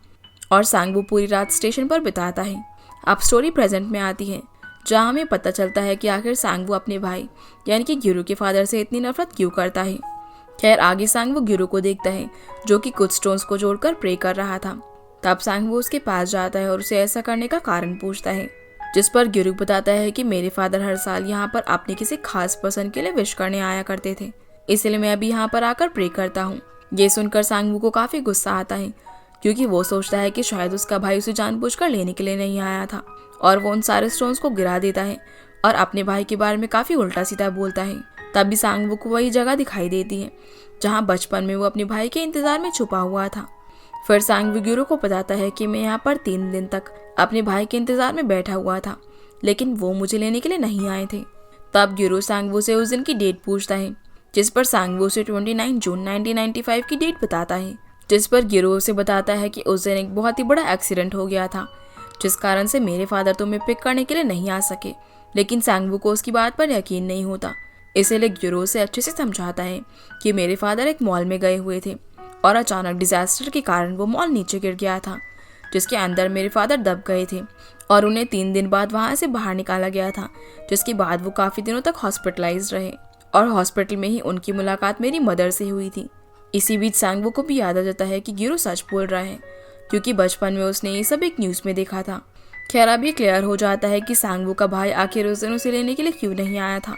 और सांगवू पूरी रात स्टेशन पर बिताता है। अब स्टोरी प्रेजेंट में आती है, जहाँ हमें पता चलता है कि आखिर सांगवू अपने भाई यानी कि गिरो के फादर से इतनी नफरत क्यों करता है। खैर आगे सांगवू गिरो को देखता है, जो कि कुछ स्टोन्स को जोड़कर प्रे कर रहा था। तब सांगवू उसके पास जाता है और उसे ऐसा करने का कारण पूछता है, जिस पर गिरो बताता है कि मेरे फादर हर साल यहाँ पर अपने किसी खास पर्सन के लिए विश करने आया करते थे, इसलिए मैं अभी यहाँ पर आकर प्रे करता हूँ। ये सुनकर सांगवू को काफी गुस्सा आता है, क्योंकि वो सोचता है कि शायद उसका भाई उसे जानबूझकर लेने के लिए नहीं आया था, और वो उन सारे स्टोन्स को गिरा देता है और अपने भाई के बारे में काफी उल्टा सीधा बोलता है। तभी सांगवू को वही जगह दिखाई देती है जहाँ बचपन में वो अपने भाई के इंतजार में छुपा हुआ था। फिर सांगवू गिरो को बताता है कि मैं यहाँ पर 3 दिन तक अपने भाई के इंतजार में बैठा हुआ था, लेकिन वो मुझे लेने के लिए नहीं आए थे। तब गिरो सांगवू से उस दिन की डेट पूछता है, जिस पर सांगवू उसे 29 जून 1995 की डेट बताता है, जिस पर गिरो उसे बताता है कि उस दिन एक बहुत ही बड़ा एक्सीडेंट हो गया था, जिस कारण से मेरे फादर तुम्हें पिक करने के लिए नहीं आ सके। लेकिन सांगवू को उसकी बात पर यकीन नहीं होता, इसीलिए गिरो उसे अच्छे से समझाता है कि मेरे फादर एक मॉल में गए हुए थे और अचानक डिजास्टर के कारण वो मॉल नीचे गिर गया था, जिसके अंदर मेरे फादर दब गए थे और उन्हें 3 दिन बाद वहाँ से बाहर निकाला गया था, जिसके बाद वो काफ़ी दिनों तक हॉस्पिटलाइज रहे और हॉस्पिटल में ही उनकी मुलाकात मेरी मदर से हुई थी। इसी बीच सांगवू को भी याद आ जाता है कि गिरो सच बोल रहा है, क्योंकि बचपन में उसने ये सब एक न्यूज़ में देखा था। खैर अब ये क्लियर हो जाता है कि सांगवू का भाई आखिर उस दिन उसे लेने के लिए क्यों नहीं आया था।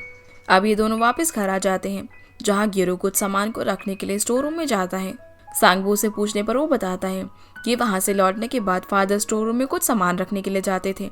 अब ये दोनों वापस घर आ जाते हैं, जहाँ गिरो कुछ सामान को रखने के लिए स्टोर रूम में जाता है। सांगवू से पूछने पर वो बताता है कि वहाँ से लौटने के बाद फादर स्टोर रूम में कुछ सामान रखने के लिए जाते थे।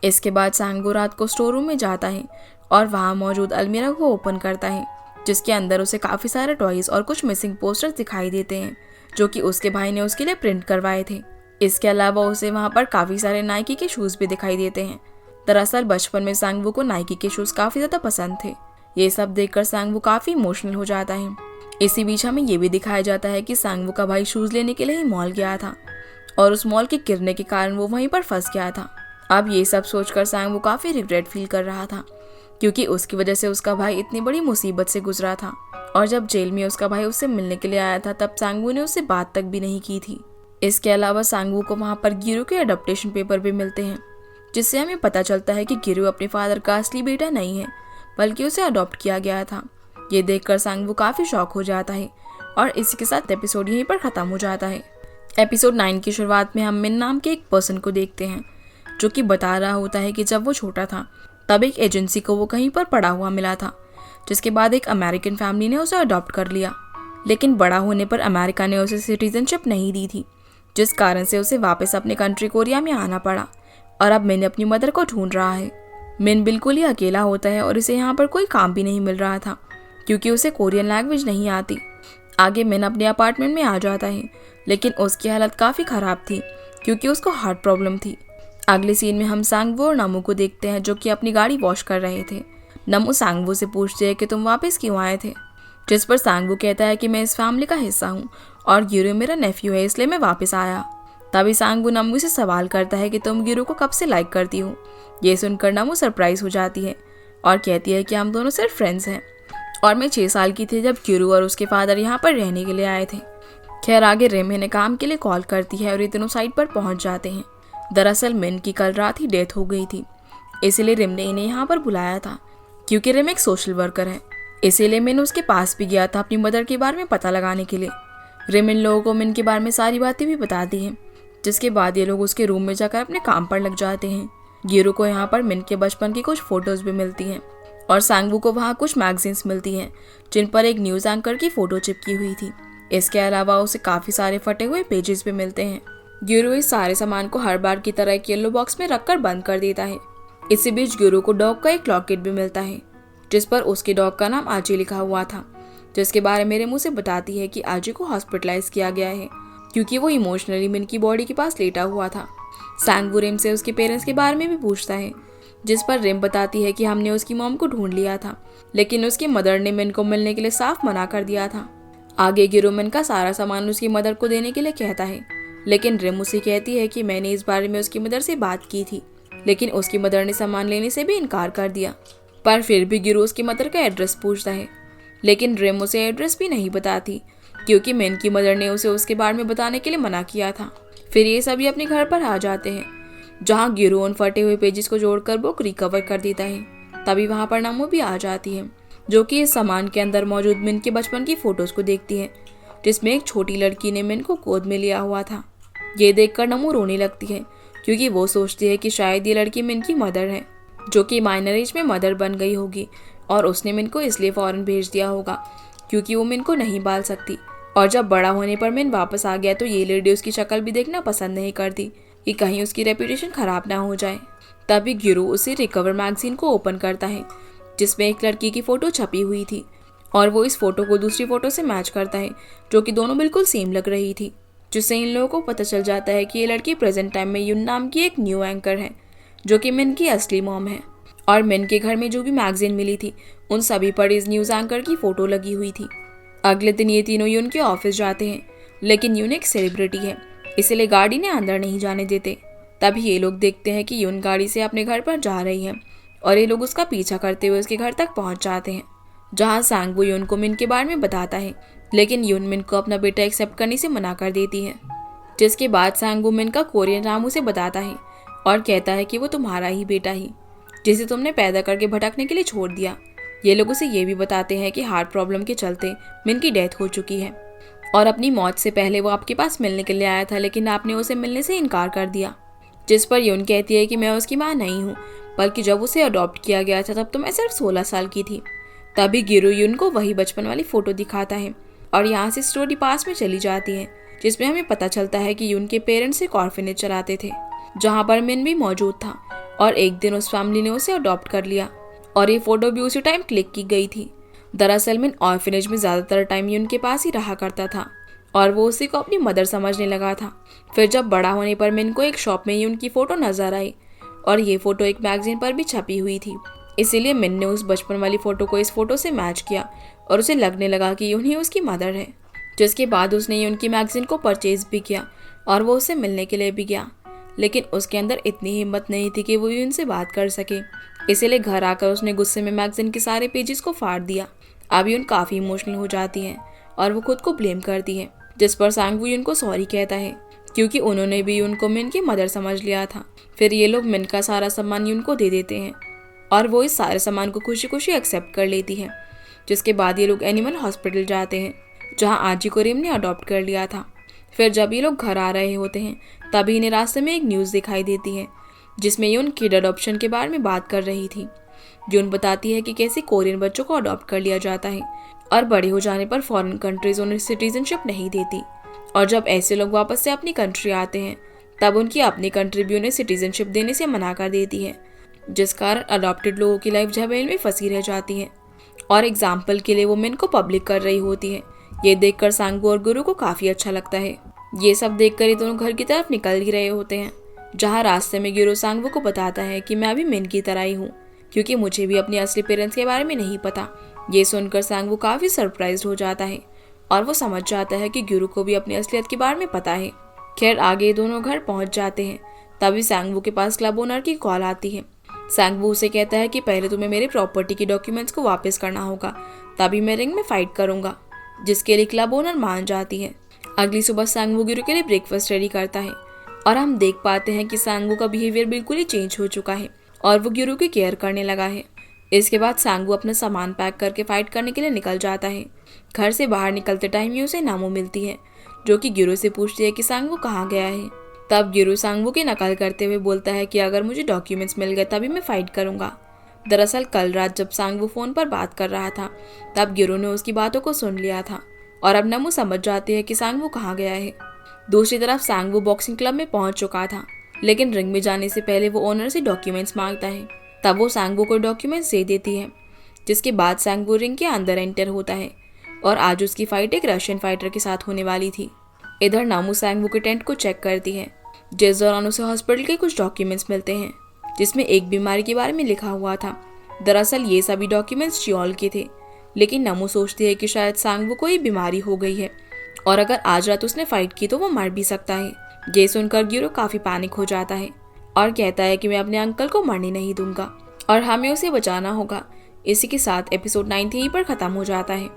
इसके बाद सांगवू रात को स्टोर रूम में जाता है और वहाँ मौजूद अलमीरा को ओपन करता है, जिसके अंदर उसे काफ़ी सारे टॉयज और कुछ मिसिंग पोस्टर्स दिखाई देते हैं, जो कि उसके भाई ने उसके लिए प्रिंट करवाए थे। इसके अलावा उसे वहाँ पर काफ़ी सारे नाइकी के शूज़ भी दिखाई देते हैं। दरअसल बचपन में सांगवू को नाइकी के शूज़ काफ़ी ज़्यादा पसंद थे। ये सब देखकर सांगवू काफ़ी इमोशनल हो जाता है। इसी बीच हमें ये भी दिखाया जाता है कि सांगवू का भाई शूज़ लेने के लिए ही मॉल गया था और उस मॉल के गिरने के कारण वो वहीं पर फंस गया था। अब ये सब सोचकर सांगवू काफ़ी रिग्रेट फील कर रहा था, क्योंकि उसकी वजह से उसका भाई इतनी बड़ी मुसीबत से गुजरा था, और जब जेल में उसका भाई उससे मिलने के लिए आया था तब सांगवू ने उससे बात तक भी नहीं की थी। इसके अलावा सांगवू को वहाँ पर गिरो के अडॉप्टेशन पेपर भी मिलते हैं, जिससे हमें पता चलता है कि गिरो अपने फादर का असली बेटा नहीं है, बल्कि उसे अडॉप्ट किया गया था। ये देखकर सांगवू काफ़ी शॉक हो जाता है और इसी के साथ एपिसोड यहीं पर ख़त्म हो जाता है। एपिसोड 9 की शुरुआत में हम मिन नाम के एक पर्सन को देखते हैं, जो कि बता रहा होता है कि जब वो छोटा था तब एक एजेंसी को वो कहीं पर पड़ा हुआ मिला था, जिसके बाद एक अमेरिकन फैमिली ने उसे अडॉप्ट कर लिया। लेकिन बड़ा होने पर अमेरिका ने उसे सिटीजनशिप नहीं दी थी, जिस कारण से उसे वापस अपने कंट्री कोरिया में आना पड़ा और अब मिन अपनी मदर को ढूंढ रहा है। मिन बिल्कुल ही अकेला होता है और इसे यहाँ पर कोई काम भी नहीं मिल रहा था क्योंकि उसे कोरियन लैंग्वेज नहीं आती। आगे मिन अपने अपार्टमेंट में आ जाता है, लेकिन उसकी हालत काफ़ी ख़राब थी क्योंकि उसको हार्ट प्रॉब्लम थी। अगले सीन में हम सांगवो और नमू को देखते हैं जो कि अपनी गाड़ी वॉश कर रहे थे। नमू सांगवो से पूछते हैं कि तुम वापस क्यों आए थे, जिस पर सांगवो कहता है कि मैं इस फैमिली का हिस्सा हूँ और गिरो मेरा नेफ्यू है, इसलिए मैं वापस आया। तभी सांगवो नमू से सवाल करता है कि तुम गिरो को कब से लाइक करती हो। ये सुनकर नमू सरप्राइज हो जाती है और कहती है कि हम दोनों सिर्फ फ्रेंड्स हैं और मैं 6 साल की थी जब गिरो और उसके फादर यहाँ पर रहने के लिए आए थे। खैर आगे रिम इन्हें काम के लिए कॉल करती है और ये दोनों साइट पर पहुँच जाते हैं। दरअसल मिन की कल रात ही डेथ हो गई थी, इसीलिए रिम ने इन्हें यहाँ पर बुलाया था। क्योंकि रिम एक सोशल वर्कर है, इसीलिए मिन उसके पास भी गया था अपनी मदर के बारे में पता लगाने के लिए। रिम इन लोगों को मिन के बारे में सारी बातें भी बताती है, जिसके बाद ये लोग उसके रूम में जाकर अपने काम पर लग जाते हैं। गिरो को यहाँ पर मिन के बचपन की कुछ फोटोज भी मिलती हैं और सांगवू को वहाँ कुछ मैगजीन्स मिलती हैं जिन पर एक न्यूज़ एंकर की फ़ोटो चिपकी हुई थी। इसके अलावा उसे काफ़ी सारे फटे हुए पेजेस भी मिलते हैं। गिरो इस सारे सामान को हर बार की तरह एक येलो बॉक्स में रखकर बंद कर देता है। इसी बीच गिरो को डॉग का एक लॉकेट भी मिलता है जिस पर उसके डॉग का नाम आजी लिखा हुआ था, जिसके बारे में रिम उसे बताती है कि आजी को हॉस्पिटलाइज किया गया है क्योंकि वो इमोशनली मिन की बॉडी के पास लेटा हुआ था। सांगवू रिम से उसके पेरेंट्स के बारे में भी पूछता है, जिस पर रिम बताती है कि हमने उसकी मॉम को ढूंढ लिया था, लेकिन उसकी मदर ने मिन को मिलने के लिए साफ मना कर दिया था। आगे गिरो मिन का सारा सामान उसकी मदर को देने के लिए कहता है, लेकिन रिम उसे कहती है कि मैंने इस बारे में उसकी मदर से बात की थी, लेकिन उसकी मदर ने सामान लेने से भी इनकार कर दिया। पर फिर भी गिरो उसकी मदर का एड्रेस पूछता है, लेकिन रिम उसे एड्रेस भी नहीं बताती क्योंकि मिन की मदर ने उसे उसके बारे में बताने के लिए मना किया था। फिर ये सभी अपने घर पर आ जाते हैं, जहाँ गिरो उन फटे हुए पेजेस को जोड़कर बुक रिकवर कर देता है। तभी वहाँ पर नमो भी आ जाती है, जो कि इस सामान के अंदर मौजूद मिन के बचपन की फोटोज को देखती है, जिसमें एक छोटी लड़की ने मिन को गोद में लिया हुआ था। ये देखकर नमो रोने लगती है क्योंकि वो सोचती है कि शायद ये लड़की मिन की मदर है, जो कि माइनर एज में मदर बन गई होगी और उसने मिन को इसलिए फौरन भेज दिया होगा क्योंकि वो मिन को नहीं पाल सकती। और जब बड़ा होने पर मिन वापस आ गया तो ये लेडी उसकी शक्ल भी देखना पसंद नहीं करती कि कहीं उसकी रेपुटेशन खराब ना हो जाए। तभी गिरो उसे रिकवर मैगजीन को ओपन करता है, जिसमें एक लड़की की फोटो छपी हुई थी और वो इस फोटो को दूसरी फोटो से मैच करता है, जो कि दोनों बिल्कुल सेम लग रही थी, जिससे इन लोगों को पता चल जाता है कि ये लड़की प्रेजेंट टाइम में यून नाम की एक न्यू एंकर है, जो कि मिन की असली मॉम है। और मिन के घर में जो भी मैगजीन मिली थी उन सभी पर इस न्यूज़ एंकर की फोटो लगी हुई थी। अगले दिन ये तीनों यून के ऑफिस जाते हैं, लेकिन यून एक सेलिब्रिटी है, इसलिए गाड़ी ने अंदर नहीं जाने देते। तभी ये लोग देखते हैं कि यून गाड़ी से अपने घर पर जा रही है और ये लोग उसका पीछा करते हुए उसके घर तक पहुंच जाते हैं, जहां सांगवू यून को मिन के बारे में बताता है, लेकिन यून मिन को अपना बेटा एक्सेप्ट करने से मना कर देती है। जिसके बाद सांगवू मिन का कोरियन नाम उसे बताता है और कहता है कि वो तुम्हारा ही बेटा ही, जिसे तुमने पैदा करके भटकने के लिए छोड़ दिया। ये लोग उसे ये भी बताते हैं कि हार्ट प्रॉब्लम के चलते मिन की डेथ हो चुकी है और अपनी मौत से पहले वो आपके पास मिलने के लिए आया था, लेकिन आपने उसे मिलने से इनकार कर दिया। जिस पर यून कहती है कि मैं उसकी माँ नहीं हूँ, बल्कि जब उसे अडॉप्ट किया गया था तब तो मैं सिर्फ 16 साल की थी। तभी गिरो यून को वही बचपन वाली फोटो दिखाता है और यहाँ से स्टोरी पास में चली जाती है, जिसमें हमें पता चलता है कि यून के पेरेंट्स एक ऑर्फनेज चलाते थे, जहाँ पर मिन भी मौजूद था और एक दिन उस फैमिली ने उसे अडॉप्ट कर लिया और ये फोटो भी उसी टाइम क्लिक की गई थी। दरअसल मिन ऑर्फनेज में ज़्यादातर टाइम यून के पास ही रहा करता था और वो उसी को अपनी मदर समझने लगा था। फिर जब बड़ा होने पर मिन को एक शॉप में यून की फ़ोटो नजर आई और ये फ़ोटो एक मैगजीन पर भी छपी हुई थी, इसीलिए मिन ने उस बचपन वाली फ़ोटो को इस फ़ोटो से मैच किया और उसे लगने लगा कि यून ही उसकी मदर है। जिसके बाद उसने यून की मैगजीन को परचेज भी किया और वो उससे मिलने के लिए भी गया, लेकिन उसके अंदर इतनी हिम्मत नहीं थी कि वो यून से बात कर सके, इसीलिए घर आकर उसने गुस्से में मैगजीन के सारे पेजेस को फाड़ दिया। अब यून काफ़ी इमोशनल हो जाती है और वो खुद को ब्लेम करती है, जिस पर सांगवू यून को सॉरी कहता है क्योंकि उन्होंने भी यून को मिन की मदर समझ लिया था। फिर ये लोग मिन का सारा सामान यून को दे देते हैं और वो इस सारे सामान को खुशी खुशी एक्सेप्ट कर लेती है। जिसके बाद ये लोग एनिमल हॉस्पिटल जाते हैं, जहाँ आजी को रिम ने अडॉप्ट कर लिया था। फिर जब ये लोग घर आ रहे होते हैं तभी इन्हें रास्ते में एक न्यूज़ दिखाई देती है, जिसमें यून किड अडॉप्शन के बारे में बात कर रही थी। यून बताती है कि कैसे कोरियन बच्चों को अडॉप्ट कर लिया जाता है और बड़े हो जाने पर फॉरेन कंट्रीज उन्हें सिटीजनशिप नहीं देती, और जब ऐसे लोग वापस से अपनी कंट्री आते हैं तब उनकी अपनी कंट्री भी उन्हें सिटीजनशिप देने से मना कर देती है, जिस कारण अडॉप्टेड लोगों की लाइफ झमेल में फंसी रह जाती है और एग्जाम्पल के लिए वो मेन को पब्लिक कर रही होती है। ये देखकर सांगवू और गुरु को काफी अच्छा लगता है। ये सब देखकर ये दोनों घर की तरफ निकल ही रहे होते हैं, जहाँ रास्ते में गुरु सांगवू को बताता है कि मैं भी मेन की तरह ही हूँ, क्योंकि मुझे भी अपने असली पेरेंट्स के बारे में नहीं पता। ये सुनकर सांगवू काफी सरप्राइज हो जाता है और वो समझ जाता है कि गुरु को भी अपनी असलियत के बारे में पता है। खैर आगे दोनों घर पहुंच जाते हैं। तभी सांगवू के पास क्लब ओनर की कॉल आती है। सांगवू उसे कहता है कि पहले तुम्हें मेरे प्रॉपर्टी के डॉक्यूमेंट्स को वापस करना होगा, तभी मैं रिंग में फाइट करूंगा, जिसके लिए क्लब ओनर मान जाती है। अगली सुबह सांगवू गुरु के लिए ब्रेकफास्ट रेडी करता है और हम देख पाते हैं कि सांगवू का बिहेवियर बिल्कुल ही चेंज हो चुका है और वो गुरु की केयर करने लगा है। इसके बाद सांगवू अपना सामान पैक करके फाइट करने के लिए निकल जाता है। घर से बाहर निकलते टाइम ही उसे नामो मिलती है, जो कि गुरु से पूछती है कि सांगवू कहाँ गया है। तब गुरु सांगवू की नकल करते हुए बोलता है कि अगर मुझे डॉक्यूमेंट्स मिल गए तभी मैं फाइट करूंगा। दरअसल कल रात जब सांगवू फोन पर बात कर रहा था, तब गुरु ने उसकी बातों को सुन लिया था और अब नमू समझ जाती है कि सांगवू कहाँ गया है। दूसरी तरफ सांगवू बॉक्सिंग क्लब में पहुंच चुका था, लेकिन रिंग में जाने से पहले वो ओनर से डॉक्यूमेंट्स मांगता है। तब वो सांगवू को डॉक्यूमेंट्स दे देती है, जिसके बाद सांगवू रिंग के अंदर एंटर होता है और आज उसकी फाइट एक रशियन फाइटर के साथ होने वाली थी। इधर नामू सांगवू के टेंट को चेक करती है, जिस दौरान उसे हॉस्पिटल के कुछ डॉक्यूमेंट्स मिलते हैं, जिसमें एक बीमारी के बारे में लिखा हुआ था। दरअसल ये सभी डॉक्यूमेंट्स चियोल के थे, लेकिन नमू सोचती है कि शायद सांगवू को ये बीमारी हो गई है और अगर आज रात उसने फाइट की तो वो मर भी सकता है। ये सुनकर गुरु काफी पैनिक हो जाता है और कहता है कि मैं अपने अंकल को मरने नहीं दूंगा और हमें उसे बचाना होगा। इसी के साथ एपिसोड 9 यहीं पर खत्म हो जाता है।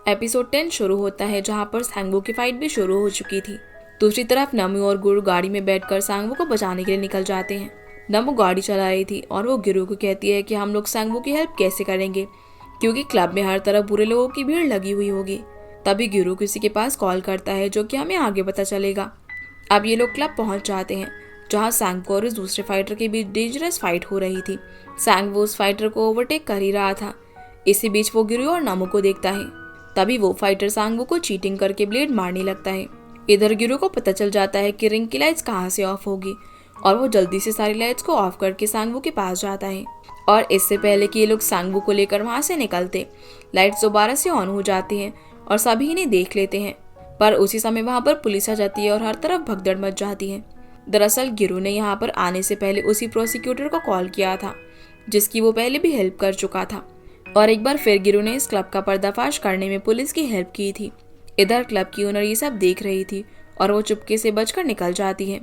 एपिसोड 10 शुरू होता है, जहाँ पर सांगवू की फाइट भी शुरू हो चुकी थी। दूसरी तरफ नमू और गुरु गाड़ी में बैठकर सांगवू को बचाने के लिए निकल जाते हैं। नमू गाड़ी चला रही थी और वो गुरु को कहती है कि हम लोग सांगवू की हेल्प कैसे करेंगे, क्योंकि क्लब में हर तरफ बुरे लोगों की भीड़ लगी हुई होगी। तभी गुरु किसी के पास कॉल करता है, जो कि हमें आगे पता चलेगा। अब ये लोग क्लब पहुंच जाते हैं, जहां सांगवू और उस दूसरे फाइटर के बीच डेंजरस फाइट हो रही थी। सांगवू उस फाइटर को ओवरटेक कर ही रहा था। इसी बीच वो गुरु और नमू को देखता है। तभी वो फाइटर सांगवू को चीटिंग करके ब्लेड मारने लगता है। इधर गुरु को पता चल जाता है कि रिंग की लाइट्स कहाँ से ऑफ होगी और वो जल्दी से सारी लाइट्स को ऑफ करके सांगवू के पास जाता है। और इससे पहले कि ये लोग सांगवू को लेकर वहां से निकलते, लाइट्स दोबारा से ऑन हो जाती हैं और सभी इन्हें देख लेते हैं। पर उसी समय वहां पर पुलिस आ जाती है और हर तरफ भगदड़ मच जाती है। दरअसल गुरु ने यहाँ पर आने से पहले उसी प्रोसिक्यूटर को कॉल किया था, जिसकी वो पहले भी हेल्प कर चुका था, और एक बार फिर गुरु ने इस क्लब का पर्दाफाश करने में पुलिस की हेल्प की थी। इधर क्लब की ओनर ये सब देख रही थी और वो चुपके से बचकर निकल जाती है।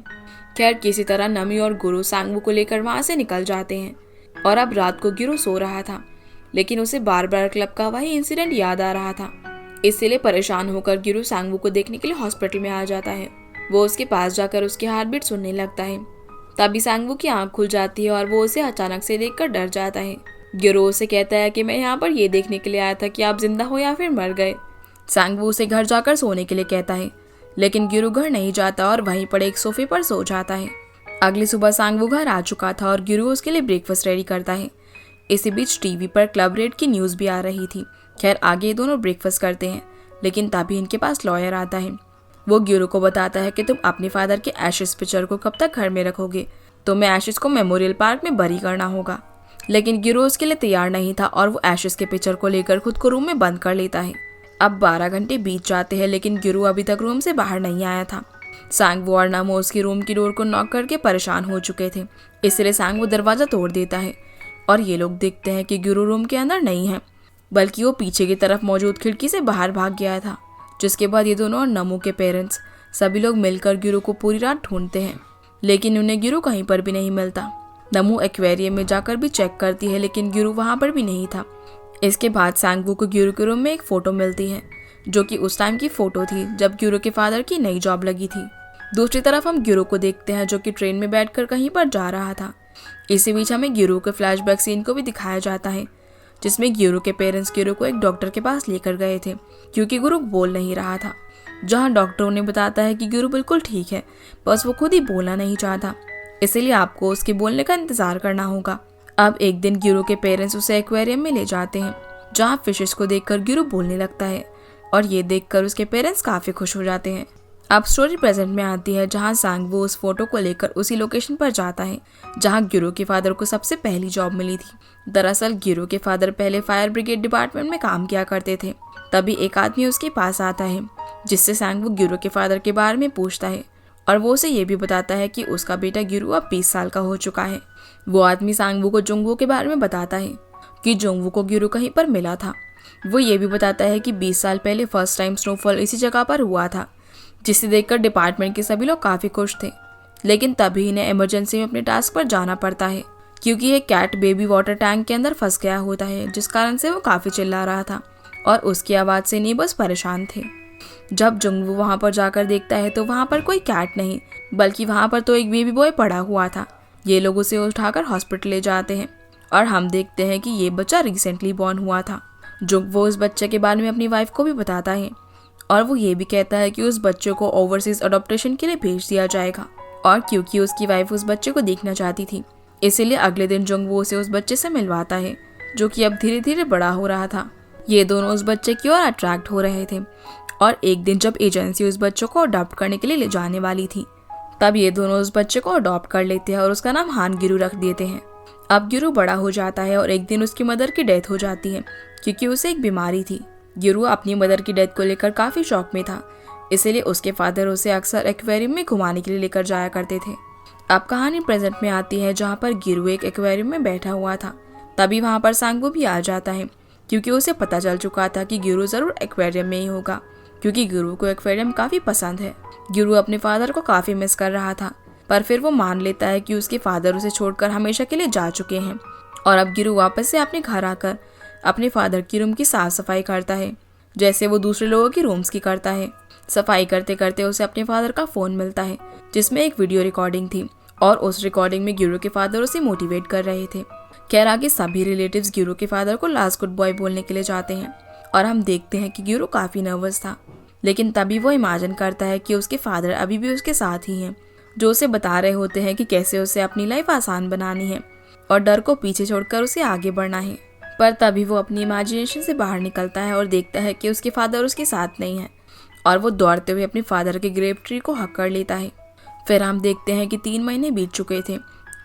खैर किसी तरह नमी और गुरु सांगवू को लेकर वहां से निकल जाते हैं और अब रात को गुरु सो रहा था, लेकिन उसे बार बार क्लब का वही इंसिडेंट याद आ रहा था। इसलिए परेशान होकर गुरु सांगवू को देखने के लिए हॉस्पिटल में आ जाता है। वो उसके पास जाकर उसकी हार्ट बीट सुनने लगता है। तभी सांगवू की आंख खुल जाती है और वो उसे अचानक से देखकर डर जाता है। गुरु उसे कहता है कि मैं यहाँ पर ये देखने के लिए आया था कि आप जिंदा हो या फिर मर गए। सांगवू उसे घर जाकर सोने के लिए कहता है, लेकिन गुरु घर नहीं जाता और वहीं पड़े एक सोफे पर सो जाता है। अगली सुबह सांगवू घर आ चुका था और गुरु उसके लिए ब्रेकफास्ट रेडी करता है। इसी बीच टीवी पर क्लब रेड की न्यूज़ भी आ रही थी। खैर आगे ये दोनों ब्रेकफास्ट करते हैं, लेकिन तभी इनके पास लॉयर आता है। वो गुरु को बताता है कि तुम अपने फादर के एशेस पिक्चर को कब तक घर में रखोगे, तुम्हें एशेस को मेमोरियल पार्क में बरी करना होगा। लेकिन गुरु उसके लिए तैयार नहीं था और वो एशेस के पिक्चर को लेकर खुद को रूम में बंद कर लेता है। अब 12 घंटे बीत जाते हैं, लेकिन गुरु अभी तक रूम से बाहर नहीं आया था। सांगवू और नमो उसकी रूम की डोर को नॉक करके परेशान हो चुके थे, इसलिए सांगवू दरवाजा तोड़ देता है और ये लोग देखते हैं कि गुरु रूम के अंदर नहीं है, बल्कि वो पीछे की तरफ मौजूद खिड़की से बाहर भाग गया था। जिसके बाद ये दोनों और नमो के पेरेंट्स सभी लोग मिलकर गुरु को पूरी रात ढूंढते हैं, लेकिन उन्हें गुरु कहीं पर भी नहीं मिलता। नमो एक्वेरियम में जाकर भी चेक करती है, लेकिन गुरु वहां पर भी नहीं था। इसके बाद सांगवू को गुरु के रूम में एक फोटो मिलती है, जो कि उस टाइम की फोटो थी जब गुरु के फादर की नई जॉब लगी थी। दूसरी तरफ हम गुरु को देखते हैं, जो कि ट्रेन में बैठकर कहीं पर जा रहा था। इसी बीच हमें गुरु के फ्लैशबैक सीन को भी दिखाया जाता है, जिसमें गुरु के पेरेंट्स गुरु को एक डॉक्टर के पास लेकर गए थे, क्योंकि गुरु बोल नहीं रहा था। जहां डॉक्टर उन्हें बताता है कि गुरु बिल्कुल ठीक है, बस वो खुद ही बोलना नहीं चाहता, इसलिए आपको उसके बोलने का इंतजार करना होगा। अब एक दिन गुरु के पेरेंट्स उसे एक्वेरियम में ले जाते हैं, जहाँ फिशेस को देखकर गुरु बोलने लगता है और ये देखकर उसके पेरेंट्स काफी खुश हो जाते हैं। अब स्टोरी प्रेजेंट में आती है जहां सांगवो उस फोटो को लेकर उसी लोकेशन पर जाता है जहां गिरो के फादर को सबसे पहली जॉब मिली थी। दरअसल गिरो के फादर पहले फायर ब्रिगेड डिपार्टमेंट में काम किया करते थे। तभी एक आदमी उसके पास आता है जिससे सांगवो गिरो के फादर के बारे में पूछता है और वो उसे ये भी बताता है कि उसका बेटा गिरो अब 20 साल का हो चुका है। वो आदमी सांगवो को जोंगवो के बारे में बताता है कि जोंगवो को गिरो कहीं पर मिला था। वो ये भी बताता है कि 20 साल पहले फर्स्ट टाइम स्नोफॉल इसी जगह पर हुआ था, जिसे देखकर डिपार्टमेंट के सभी लोग काफी खुश थे। लेकिन तभी इन्हें इमरजेंसी में अपने टास्क पर जाना पड़ता है क्योंकि ये कैट बेबी वाटर टैंक के अंदर फंस गया होता है, जिस कारण से वो काफी चिल्ला रहा था और उसकी आवाज से नेबर्स परेशान थे। जब जोंगवो वहां पर जाकर देखता है तो वहां पर कोई कैट नहीं बल्कि वहां पर तो एक बेबी बॉय पड़ा हुआ था। ये लोग उसे उठाकर हॉस्पिटल ले जाते हैं और हम देखते हैं कि ये बच्चा रिसेंटली बॉर्न हुआ था। जोंगवो उस बच्चे के बारे में अपनी वाइफ को भी बताता है और वो ये भी कहता है कि उस बच्चे को ओवरसीज अडॉप्टेशन के लिए भेज दिया जाएगा। और क्योंकि उसकी वाइफ उस बच्चे को देखना चाहती थी, इसीलिए अगले दिन जोंगवो उसे उस बच्चे से मिलवाता है जो कि अब धीरे धीरे बड़ा हो रहा था। ये दोनों उस बच्चे की ओर अट्रैक्ट हो रहे थे और एक दिन जब एजेंसी उस बच्चे को अडॉप्ट करने के लिए ले जाने वाली थी, तब ये दोनों उस बच्चे को अडॉप्ट कर लेते हैं और उसका नाम हान गिरू रख देते हैं। अब गिरू बड़ा हो जाता है और एक दिन उसकी मदर की डेथ हो जाती है क्योंकि उसे एक बीमारी थी। गिरू अपनी मदर की डेथ को लेकर काफी शौक में था, इसीलिए उसके फादर उसे अक्सर एक्वेरियम में घुमाने के लिए लेकर जाया करते थे। अब कहानी प्रेजेंट में आती है जहाँ पर गिरू एक एक्वेरियम में बैठा हुआ था। तभी वहाँ पर सांगवो भी आ जाता है क्योंकि उसे पता चल चुका था कि गिरू जरूर एक्वेरियम में ही होगा क्योंकि गिरू को एक्वेरियम काफी पसंद है। गिरू अपने फादर को काफी मिस कर रहा था, पर फिर वो मान लेता है कि उसके फादर उसे छोड़कर हमेशा के लिए जा चुके हैं और अब गिरू वापस से अपने घर आकर अपने फादर की रूम की साफ सफाई करता है जैसे वो दूसरे लोगों की रूम्स की करता है। सफाई करते करते उसे अपने फादर का फोन मिलता है जिसमें एक वीडियो रिकॉर्डिंग थी और उस रिकॉर्डिंग में गिरू के फादर उसे मोटिवेट कर रहे थे। खैर आगे सभी रिलेटिव्स गिरू के फादर को लास्ट गुड बॉय बोलने के लिए जाते हैं और हम देखते हैं कि गिरू काफी नर्वस था, लेकिन तभी वो इमेजिन करता है कि उसके फादर अभी भी उसके साथ ही हैं, जो उसे बता रहे होते हैं कि कैसे उसे अपनी लाइफ आसान बनानी है और डर को पीछे छोड़कर उसे आगे बढ़ना है। पर तभी वो अपनी इमेजिनेशन से बाहर निकलता है और देखता है कि उसके फादर उसके साथ नहीं है और वो दौड़ते हुए अपने फादर के ग्रेव ट्री को हक कर लेता है। फिर हम देखते हैं कि 3 महीने बीत चुके थे,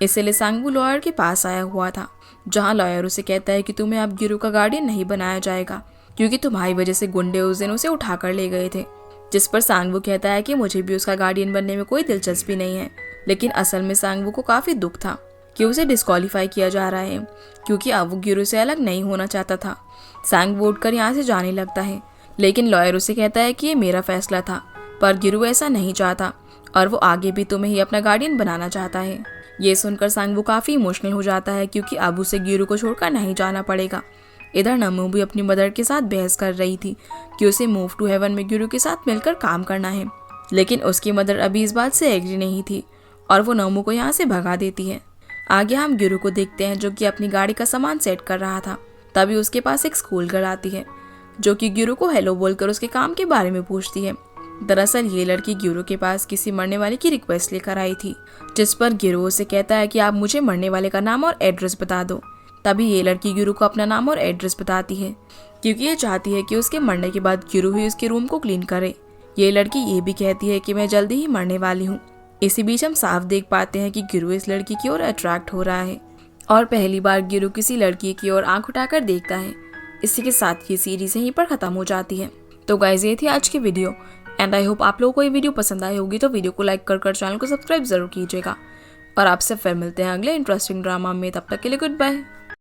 इसलिए सांगवो लॉयर के पास आया हुआ था जहाँ लॉयर उसे कहता है कि तुम्हें अब गिरू का गार्डियन नहीं बनाया जाएगा क्योंकि तुम्हारी वजह से गुंडे उस दिन उसे उठाकर ले गए थे। जिस पर सांगवो कहता है कि मुझे भी उसका गार्डियन बनने में कोई दिलचस्पी नहीं है, लेकिन असल में सांगवो को काफी दुख था कि उसे डिस्क्वालीफाई किया जा रहा है क्योंकि अब वो गिरू से अलग नहीं होना चाहता था। सांगवो उठकर यहाँ से जाने लगता है, लेकिन लॉयर उसे कहता है कि ये मेरा फैसला था, पर गिरू ऐसा नहीं चाहता और वो आगे भी तुम्हें ही अपना गार्डियन बनाना चाहता है। ये सुनकर सांगवो काफी इमोशनल हो जाता है क्योंकि अब उसे गिरू को छोड़कर नहीं जाना पड़ेगा। इधर नमू भी अपनी मदर के साथ बहस कर रही थी कि उसे मूव टू हेवन में गिरू के साथ मिलकर काम करना है, लेकिन उसकी मदर अभी इस बात से एग्री नहीं थी और वो नमू को यहाँ से भगा देती है। आगे हम गिरू को देखते हैं जो कि अपनी गाड़ी का सामान सेट कर रहा था। तभी उसके पास एक स्कूल गर्ल आती है जो कि गिरू को हेलो बोलकर उसके काम के बारे में पूछती है। दरअसल ये लड़की गिरू के पास किसी मरने वाले की रिक्वेस्ट लेकर आई थी, जिस पर गिरू उसे कहता है कि आप मुझे मरने वाले का नाम और एड्रेस बता दो। तभी ये लड़की गिरू को अपना नाम और एड्रेस बताती है क्योंकि ये चाहती है कि उसके मरने के बाद गिरू ही उसके रूम को क्लीन करे। ये लड़की ये भी कहती है कि मैं जल्दी ही मरने वाली हूँ। इसी बीच हम साफ देख पाते हैं कि गिरू इस लड़की की ओर अट्रैक्ट हो रहा है और पहली बार गिरू किसी लड़की की ओर आंख उठाकर देखता है। इसी के साथ ये सीरीज यहीं पर खत्म हो जाती है। तो गाइस ये थी आज की वीडियो एंड आई होप आप लोगों को ये वीडियो पसंद आई होगी, तो वीडियो को लाइक कर चैनल को सब्सक्राइब जरूर कीजिएगा और आपसे फिर मिलते हैं अगले इंटरेस्टिंग ड्रामा में। तब तक के लिए गुड बाय।